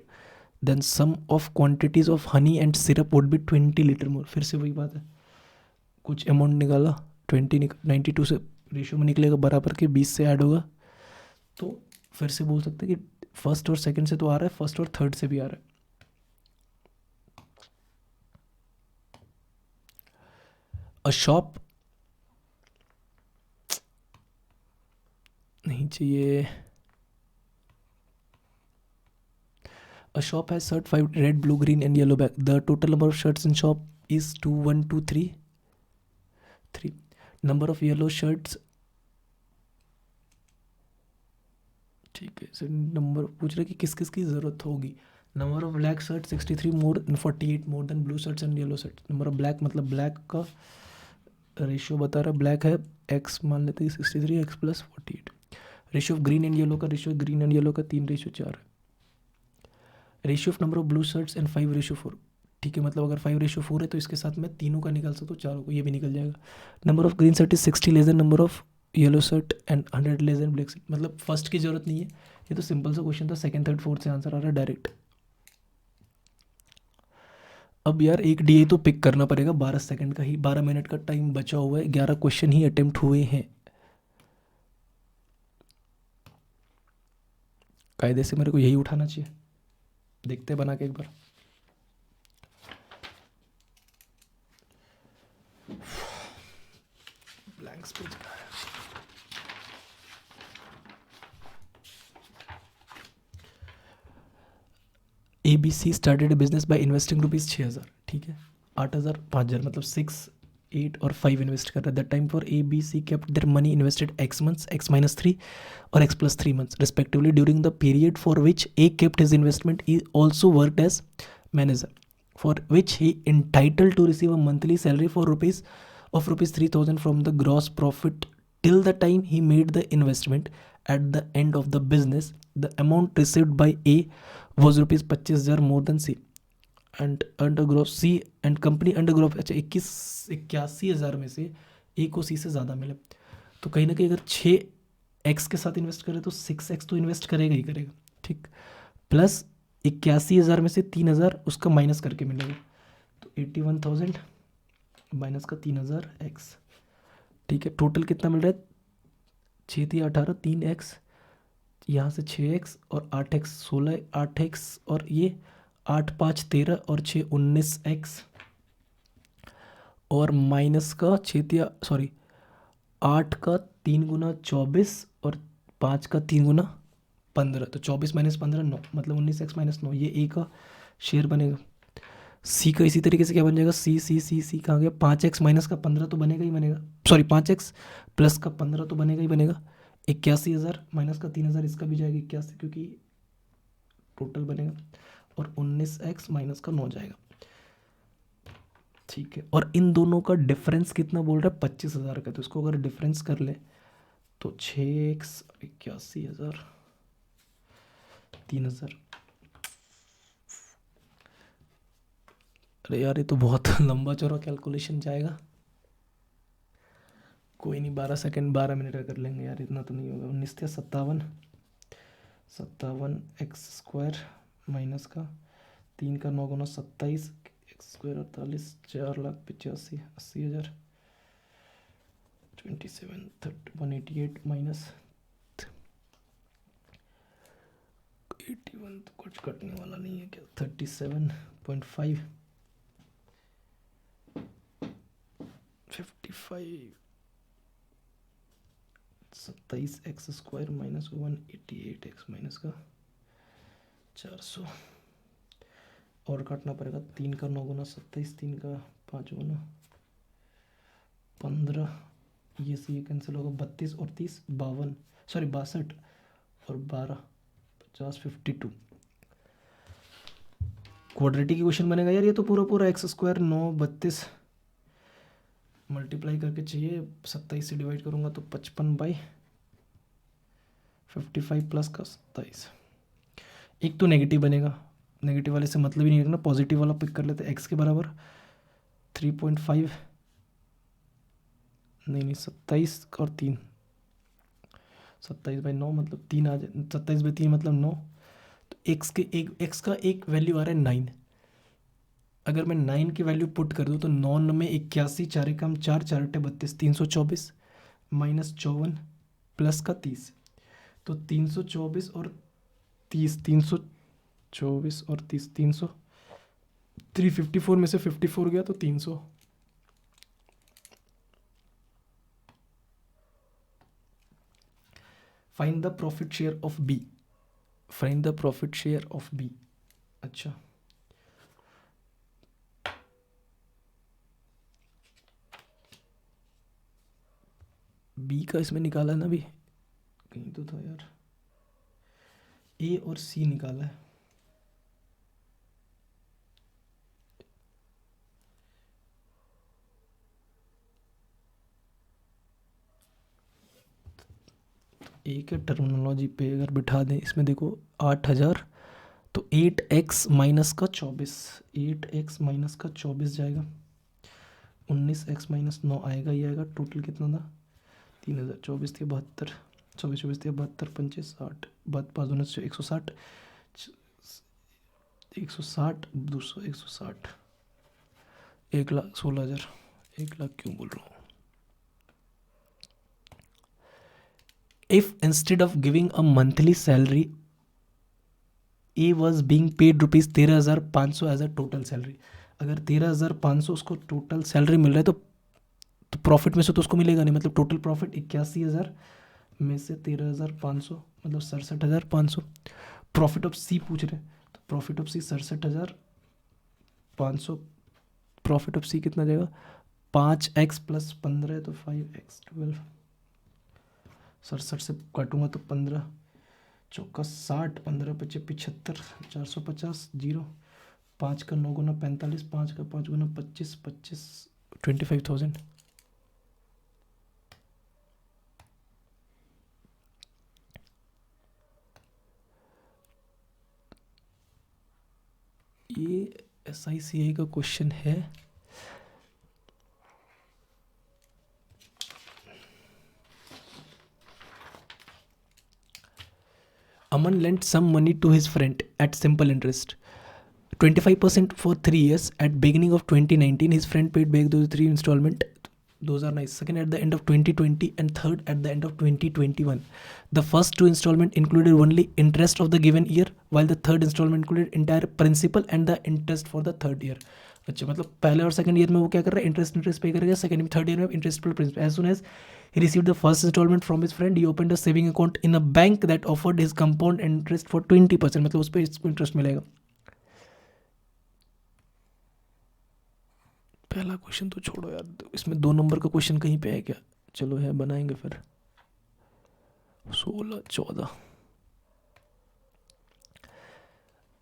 then sum of quantities of honey and syrup would be 20 litre more. फिर से वही बात है, कुछ अमाउंट निकाला 92 से ratio में निकलेगा बराबर के 20 से ऐड होगा, तो फिर से बोल सकते हैं कि फर्स्ट और सेकंड से तो आ रहा है, फर्स्ट और थर्ड से भी आ रहा है। अ शॉप नहीं चाहिए, a shop has shirt 5 red blue green and yellow bag, the total number of shirts in shop is 2 1 2 3 3, number of yellow shirts, ठीक है सर, नंबर पूछ रहे कि किस किस की ज़रूरत होगी। Number of black shirt 63 more 48 more than blue shirts and yellow shirts. Number of black मतलब ब्लैक का रेशियो बता रहा है, ब्लैक है एक्स मान लेते हैं 63 x plus 48। Ratio of green and yellow का, रेशियो ग्रीन एंड येलो का 3:4 है। Ratio of number of blue shirts and 5:4, ठीक है, मतलब अगर 5:4 है तो इसके साथ मैं तीनों का निकाल सकता हूँ, चारों को, ये भी निकल जाएगा। Number of green shirt is 60 less than number of yellow shirt and 100 less than black shirt, मतलब फर्स्ट की जरूरत नहीं है, ये तो सिंपल सा क्वेश्चन था, सेकंड थर्ड फोर्थ से आंसर आ रहा है डायरेक्ट। अब यार एक डी तो पिक करना पड़ेगा, 12 सेकंड का ही, 12 मिनट का टाइम बचा हुआ है, 11 क्वेश्चन ही अटेम्प्ट हुए हैं, कायदे से मेरे को यही उठाना चाहिए। देखते हैं बना के एक बार। ब्लैंक पेज का है। ABC started A business by investing rupees 6,000, ठीक है, 8,000 5,000 मतलब 6 8 और 5 इन्वेस्ट कर रहा है। That time for ABC kept their money invested X months, X minus 3 और X plus 3 months respectively during the period for which A kept his investment he also worked as manager for which he entitled to receive a monthly salary for rupees 3,000 from the gross profit till the time he made the investment. At the end of the business, the amount received by A was rupees 25,000 more than C and under gross C and company under gross। अच्छा 81,000 में से A को C से ज़्यादा मिले तो कहीं ना कहीं अगर 6x के साथ इन्वेस्ट करें तो 6x तो इन्वेस्ट करेगा ही करेगा, ठीक, प्लस 81,000 में से 3,000 उसका माइनस करके मिलेगा तो 81,000 माइनस का 3,000 x, ठीक है, टोटल कितना मिल रहा है 6 3 18 3x, यहाँ से 6x और 8x 16 8x और ये 8 5 13 और 6 19x और माइनस का 8 का 3 गुना 24 और 5 का 3 गुना 15 तो 24 माइनस 15 9 मतलब 19x माइनस 9, ये A का शेयर बनेगा। C का इसी तरीके से क्या बन जाएगा C कहाँ गया 5x माइनस का 15 तो बनेगा ही बनेगा, सॉरी 5x प्लस का 15 तो बनेगा ही बनेगा। 81,000 माइनस का 3,000 इसका भी जाएगा 81 क्योंकि टोटल बनेगा और 19x माइनस का 9 जाएगा, ठीक है। और इन दोनों का डिफरेंस कितना बोल रहा है 25,000 का, तो इसको अगर डिफरेंस कर ले तो 6x 81,000 3,000, अरे यार ये तो बहुत लंबा चौड़ा कैलकुलेशन जाएगा, कोई नहीं 12 सेकंड 12 मिनट का कर लेंगे यार, इतना तो नहीं होगा। 19 या 57 एक्स स्क्वायर माइनस का 3 का 9 गुना 27 एक्स स्क्वायर 48 4,85,000 80,000 27 188 माइनस 81 तो कुछ कटने वाला नहीं है क्या 37.5 55 27 x square minus 188 x minus का 400 और काटना पड़ेगा 3 का 9 गुना 27 3 का 5 गुना 15 ये से ये कैंसिल होगा 32 और 30 52 सॉरी 62 और 12 50 52 क्वाड्रेटिक इक्वेशन बनेगा यार, ये तो पूरा पूरा एक्स स्क्वायर 9 32 मल्टीप्लाई करके चाहिए 27 से डिवाइड करूँगा तो 55/55 प्लस का 27। एक तो नेगेटिव बनेगा, नेगेटिव वाले से मतलब ही नहीं रखना, पॉजिटिव वाला पिक कर लेते एक्स के बराबर 3.5 नहीं 27 और 3 27/9 मतलब 3 आ जाए 27/3 मतलब 9 तो एक्स का एक वैल्यू आ रहा है 9, अगर मैं 9 की वैल्यू पुट कर दूँ तो 9 में 81 4 कम 4 4 32 324 माइनस 54 प्लस का 30 तो 324 और 30 324 और 30 300 354 में से 54 गया तो 300 find the profit share of B, find the profit share of B. अच्छा बी का इसमें निकाला ना, भी कहीं तो था यार, ए और सी निकाला है, ए के टर्मिनोलॉजी पे अगर बिठा दें इसमें देखो 8,000 तो 8x माइनस का 24 8x माइनस का 24 जाएगा 19x माइनस 9 आएगा ही आएगा, टोटल कितना था 3,000 24 थे 72 24 थे 72 25 60 5 160 160 200 160 1,16,000 1,00,000 क्यों बोल रहा हूँ। If instead of giving a monthly salary A was being paid rupees 13,500 as a total salary. अगर 13,500 उसको टोटल सैलरी मिल रहा है तो प्रॉफिट में से तो उसको मिलेगा नहीं, मतलब टोटल प्रॉफिट 81,000 में से 13,500 मतलब 67,500। प्रॉफिट ऑफ सी पूछ रहे हैं, तो profit of C 67,500। Profit of C कितना जाएगा, 5x प्लस 15 तो 5x 12। 67 से काटूंगा तो 15 चौका 60, 15 पचे 75, 450 जीरो। 5 का 9 गुना 45, 5 का 5 गुना 25, 25 25,000। ये SICI का क्वेश्चन है। Aman lent some money to his friend at simple interest, 25% for 3 years. At beginning of 2019, his friend paid back those 3 installment. Those are nice. Second at the end of 2020 and third at the end of 2021. The first 2 installment included only interest of the given year, while the third installment included entire principal and the interest for the third year. अच्छा, मतलब पहले और second year में वो क्या कर रहा है, इंटरेस्ट पे करेगा, सेकंड में थर्ड ईयर में interest plus principal. As soon as he received the first installment from his friend, he opened a saving account in a bank that offered his compound interest for 20%, मतलब उस पर interest मिलेगा। पहला question तो छोड़ो यार, इसमें 2 नंबर का क्वेश्चन कहीं पे है क्या, चलो है बनाएंगे फिर। 16 14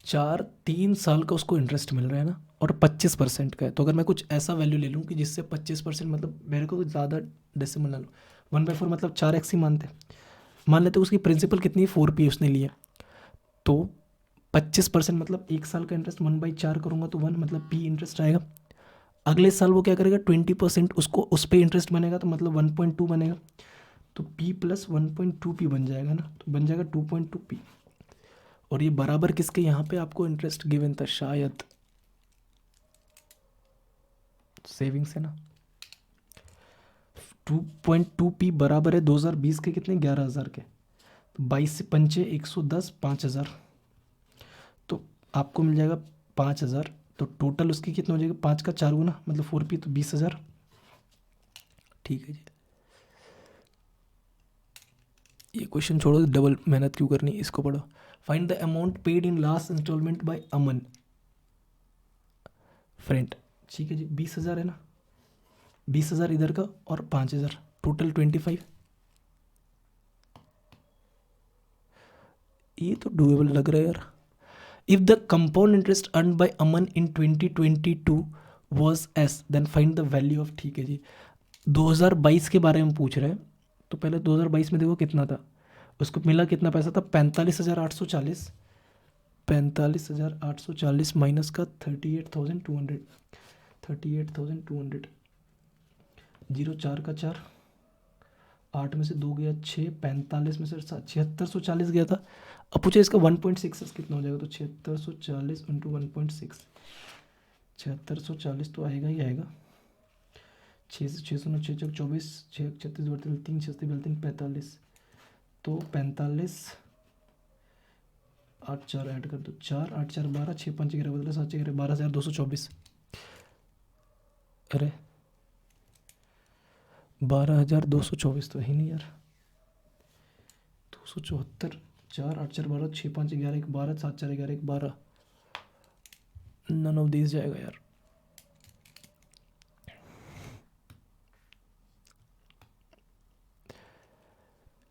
4 3 साल का उसको इंटरेस्ट मिल रहा है ना, और 25% का है। तो अगर मैं कुछ ऐसा वैल्यू ले लूँ कि जिससे 25%, मतलब मेरे को ज़्यादा डेसिमल ना लो, 1/4 मतलब 4x ही मानते हैं। मान लेते उसकी प्रिंसिपल कितनी है, 4p उसने लिया, तो 25% मतलब 1 साल का इंटरेस्ट 1/4 करूँगा तो 1 मतलब p इंटरेस्ट आएगा। अगले साल वो क्या करेगा, 20% उसको उस पर इंटरेस्ट बनेगा, तो मतलब 1.2 बनेगा, तो p प्लस 1.2p बन जाएगा ना, तो बन जाएगा 2.2p। और ये बराबर किसके, यहाँ पे आपको इंटरेस्ट गिवन था शायद सेविंग्स है ना। 2.2p बराबर है 2020 के कितने, 11,000 के। तो 22 से पंचे 110, 5,000, तो आपको मिल जाएगा 5,000। तो टोटल उसकी कितना हो जाएगा, 5 का 4 गुना मतलब 4p, तो 20,000। ठीक है जी, ये क्वेश्चन छोड़ो, डबल मेहनत क्यों करनी, इसको पढ़ो। Find the amount paid in last instalment by Aman friend. ठीक है जी, 20,000 है ना, 20,000 इधर का और 5,000, टोटल 25। ये तो डूएबल लग रहा है यार। If the compound interest earn by Aman in 2022 was S, then find the value of. ठीक है जी, 2022 के बारे में पूछ रहे हैं, तो पहले 2022 में देखो कितना था, उसको मिला कितना पैसा था, 45,840। 45,840 माइनस का 38,200, 38,200, जीरो 4 का 4, 8 में से 2 गया 6, 45 में से 7640 गया था। अब पूछे इसका 1.6 कितना हो जाएगा, तो 7640 इंटू 1.6, 7640 तो आएगा ही आएगा। 6 से 6 9 6 चौक 24, 6 36 बड़े 3 छत्तीस बड़े 3 45, तो 45 8 4 ऐड कर दो, 4 8 4 12, 6 5 11 बदला 7 11 12,224। अरे 12,224 तो है नहीं यार, 274, 4 8 4 12, 6 5 11 1 12, 7 4 11 1 12, नन ऑफ दिस जाएगा यार।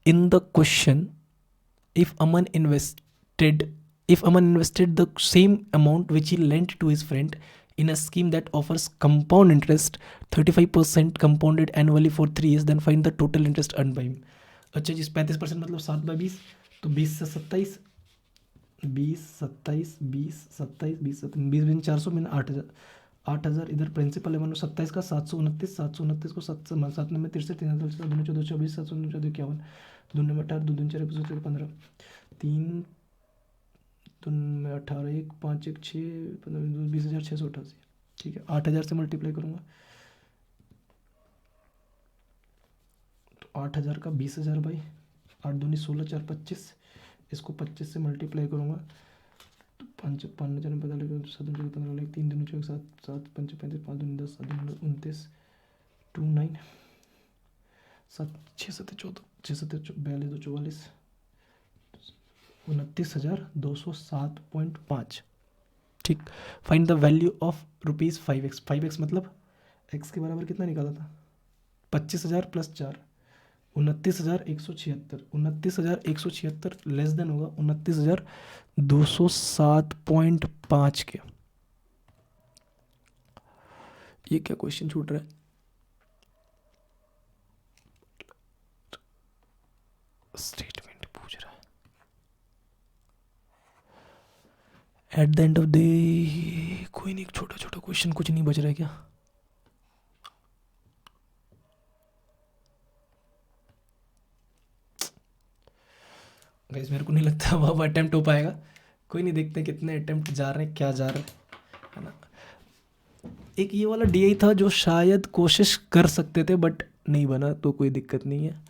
In the question, if Aman invested the same amount which he lent to his friend in a scheme that offers compound interest 35% compounded annually for 3 years, then find the total interest earned by him. अच्छा जी, 35% मतलब 7/20, तो 20 से 27, 20 27 20 27 20 20 20 400 में 8,000, 8,000 इधर principal है, मतलब 27 का 729, 729 को 7 7 में 63, 3 2 14 24, 7 14 51, 2 में 18, 2 4 15, 3 2 में 18, 1 5 1 6 15 20,688। ठीक है, 8,000 से मल्टीप्लाई करूँगा, तो 8,000 का 20,000 बाई 8 दूनी 16 4 25, इसको 25 से मल्टीप्लाई करूँगा पाँच 5,45 7 15 लाख 3 दूनी 4 7 7 5 35 5 दूनी 10 7 दूनी 29 2 9 7 6 7 14 6 7 42 44 29,207.5। ठीक। Find the value of rupees 5x। 5x मतलब x के बराबर कितना निकाला था? 25,000 प्लस 4 29,176। 29,176 लेस देन होगा 29,207.5 के। ये क्या क्वेश्चन छूट रहा है? स्टेटमेंट पूछ रहा है। Eight the end of the कोई नहीं, छोटा छोटा क्वेश्चन, कुछ नहीं बच रहा है क्या? गाइस मेरे को नहीं लगता अब अटेम्प्ट हो पाएगा। कोई नहीं, देखते हैं कितने अटेम्प्ट जा रहे हैं, क्या जा रहा है ना। एक ये वाला डीआई था जो शायद कोशिश कर सकते थे बट नहीं बना, तो कोई दिक्कत नहीं है।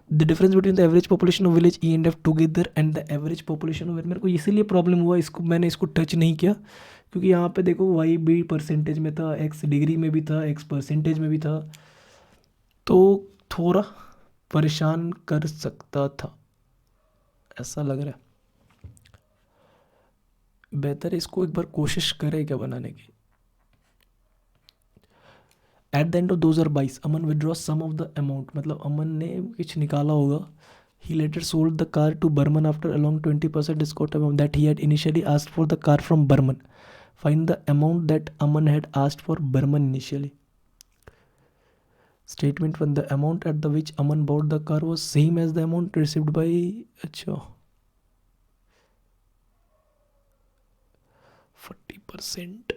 The difference between the average population of village E and F together and the average population of, मेरे को इसीलिए प्रॉब्लम हुआ, इसको मैंने इसको टच नहीं किया क्योंकि यहाँ पे देखो वाई बी परसेंटेज में था, एक्स डिग्री में भी था, एक्स परसेंटेज में भी था, तो थोड़ा परेशान कर सकता था, ऐसा लग रहा है। बेहतर है इसको एक बार कोशिश करे क्या बनाने की। At the end of 2022 Aman withdraw some of the amount, मतलब अमन ने कुछ निकाला होगा। He later sold the car to Barman after allowing 20% discount amount that he had initially asked for the car from Barman. Find the amount that Aman had asked for Barman initially. Statement one, the amount at the which Aman bought the car was same as the amount received by, अच्छा 40%,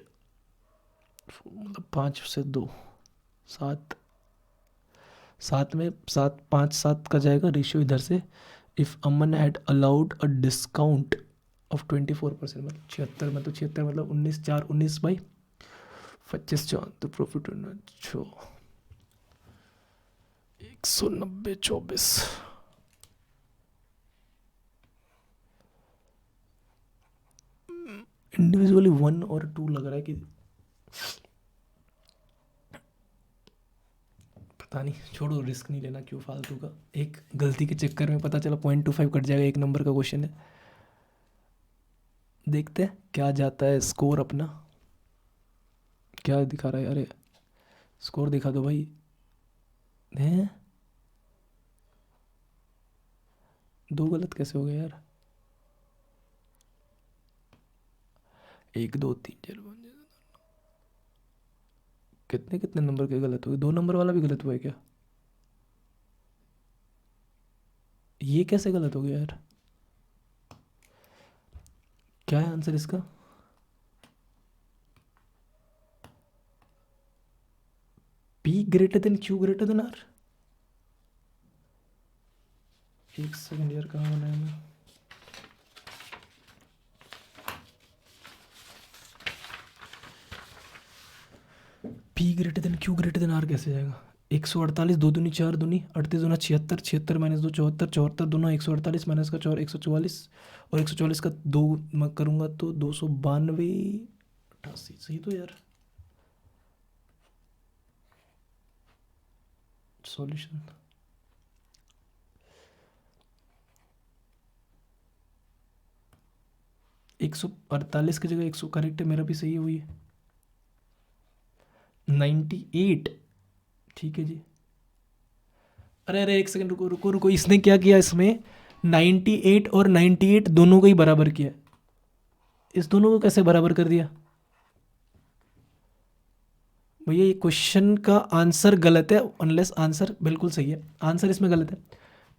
मतलब 5 से 2 7 7 में 7 5 7 का जाएगा ratio इधर से। If Aman had allowed a discount of 24%, मतलब 76, मतलब 76 मतलब 19 4 19 बाई 25 4, तो प्रॉफिट 190 24। इंडिविजुअली 1 और 2 लग रहा है कि पता नहीं, छोड़ो, रिस्क नहीं लेना क्यों फालतू का, एक गलती के चक्कर में पता चला 0.25 कट जाएगा, एक नंबर का क्वेश्चन है। देखते हैं क्या जाता है स्कोर अपना, क्या दिखा रहा है। अरे स्कोर दिखा दो भाई। हैं 2 गलत कैसे हो गए यार? 1 2 3 4 5 कितने कितने नंबर के गलत हुए? 2 नंबर वाला भी गलत हुआ है क्या? ये कैसे गलत हो गया यार? क्या है आंसर इसका? P greater than Q greater than R। एक सेकंड यार, कहाँ बनाया मैं? P greater than Q greater than R कैसे जाएगा? 148 2 दूनी 4 दूनी 38 दूना 76, 76 माइनस 2 74, 74 दूना 148 माइनस का 4 144, और 144 का 2 मैं करूँगा तो 292 88, सही तो यार। सॉल्यूशन 148 की जगह 100 करेक्ट है, मेरा भी सही है वही 98। ठीक है जी। अरे अरे एक सेकंड, रुको रुको रुको, इसने क्या किया इसमें? 98 और 98 दोनों को ही बराबर किया। इस दोनों को कैसे बराबर कर दिया भैया? ये क्वेश्चन का आंसर गलत है, अनलेस आंसर बिल्कुल सही है। आंसर इसमें गलत है।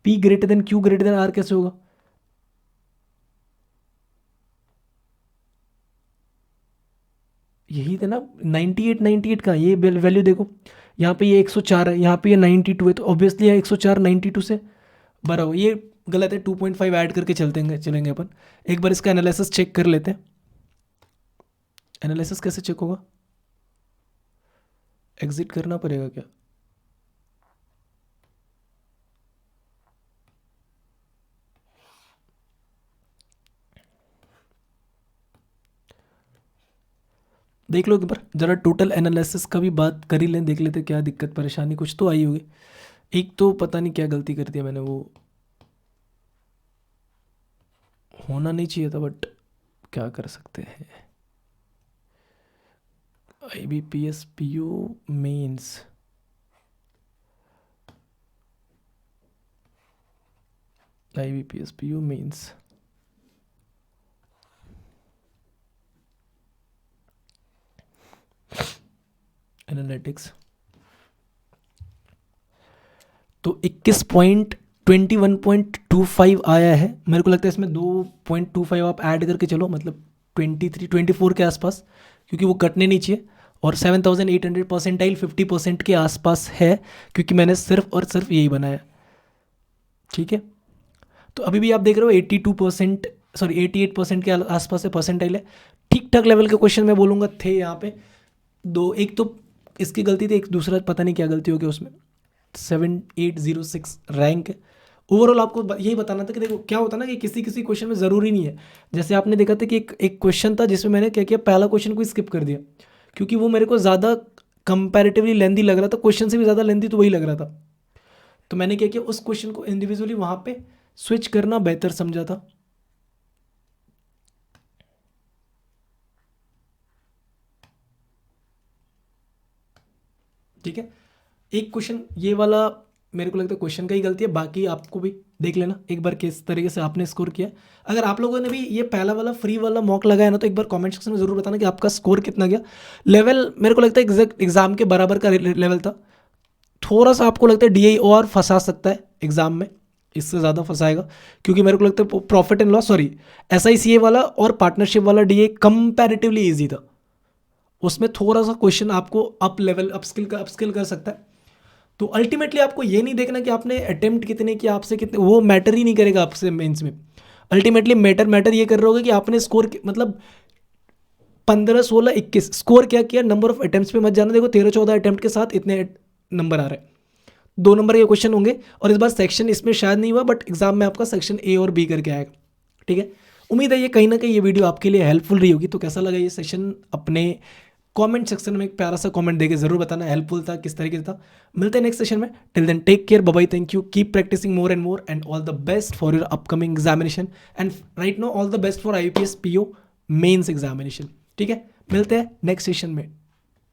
P greater than Q greater than R कैसे होगा? यही था ना 98 98 का, ये वैल्यू देखो, यहाँ पे ये 104 है, यहाँ पे ये 92 है, तो ऑब्वियसली ये 104 92 से बड़ा हो। ये गलत है, 2.5 ऐड करके चलेंगे अपन। एक बार इसका एनालिसिस चेक कर लेते हैं। एनालिसिस कैसे चेक होगा? एग्जिट करना पड़ेगा क्या? देख लो एक बार ज़रा, टोटल एनालिसिस का भी बात कर ही लें, देख लेते क्या दिक्कत परेशानी कुछ तो आई होगी। एक तो पता नहीं क्या गलती कर दिया मैंने, वो होना नहीं चाहिए था, बट क्या कर सकते हैं। IBPS PO mains, IBPS PO mains, analytics, तो 21.21.25 आया है। मेरे को लगता है इसमें 2.25 आप ऐड करके चलो, मतलब 23-24 के आसपास, क्योंकि वो कटने नहीं चाहिए। और 7800 परसेंटाइल 50% के आसपास है, क्योंकि मैंने सिर्फ और सिर्फ यही बनाया। ठीक है, तो अभी भी आप देख रहे हो 82%, सॉरी 88% के आसपास से परसेंटाइल है। ठीक ठाक लेवल के क्वेश्चन मैं बोलूँगा थे यहाँ पे दो। एक तो इसकी गलती थी, एक दूसरा पता नहीं क्या गलती हो गई उसमें। 7806 रैंक। ओवरऑल आपको यही बताना था कि देखो क्या होता है ना, कि किसी किसी क्वेश्चन में ज़रूरी नहीं है। जैसे आपने देखा था कि एक क्वेश्चन था जिसमें मैंने क्या किया, पहला क्वेश्चन को स्किप कर दिया, क्योंकि वो मेरे को ज़्यादा कंपैरेटिवली लेंदी लग रहा था, क्वेश्चन से भी ज़्यादा लेंदी तो वही लग रहा था। तो मैंने क्या किया, उस क्वेश्चन को इंडिविजुअली वहाँ पे स्विच करना बेहतर समझा था। ठीक है, एक क्वेश्चन ये वाला मेरे को लगता है क्वेश्चन का ही गलती है, बाकी आपको भी देख लेना एक बार किस तरीके से आपने स्कोर किया। अगर आप लोगों ने भी ये पहला वाला फ्री वाला मॉक लगाया ना, तो एक बार कमेंट सेक्शन में ज़रूर बताना कि आपका स्कोर कितना गया। लेवल मेरे को लगता है एग्जैक्ट एग्जाम के बराबर का लेवल था। थोड़ा सा आपको लगता है DI और फंसा सकता है एग्जाम में, इससे ज़्यादा फंसाएगा, क्योंकि मेरे को लगता है profit and loss, sorry SICA वाला और पार्टनरशिप वाला DI कंपैरेटिवली ईजी था। उसमें थोड़ा सा क्वेश्चन आपको अप लेवल अपस्किल कर सकता है। तो अल्टीमेटली आपको ये नहीं देखना कि आपने अटेम्प्ट कितने किया, आपसे कितने, वो मैटर ही नहीं करेगा आपसे मेंस में। अल्टीमेटली मैटर ये कर रहा होगा कि आपने स्कोर मतलब 15, 16, 21 स्कोर क्या किया, नंबर ऑफ अटेम्प्ट्स पे मत जाना। देखो 13-14 अटेम्प्ट के साथ इतने नंबर आ रहे हैं, 2 नंबर के क्वेश्चन होंगे। और इस बार सेक्शन इसमें शायद नहीं हुआ, बट एग्जाम में आपका सेक्शन A और B करके आएगा। ठीक है, उम्मीद है ये कहीं ना कहीं ये वीडियो आपके लिए हेल्पफुल रही होगी। तो कैसा लगा ये सेशन, अपने कमेंट सेक्शन में एक प्यारा सा कमेंट देके जरूर बताना, हेल्पफुल था किस तरीके से था। मिलते हैं नेक्स्ट सेशन में, till then take care, bye bye, thank you, keep practising more and more, and all the best for your upcoming examination, and right no all the best for IBPS PO mains examination. ठीक है, मिलते हैं next session में।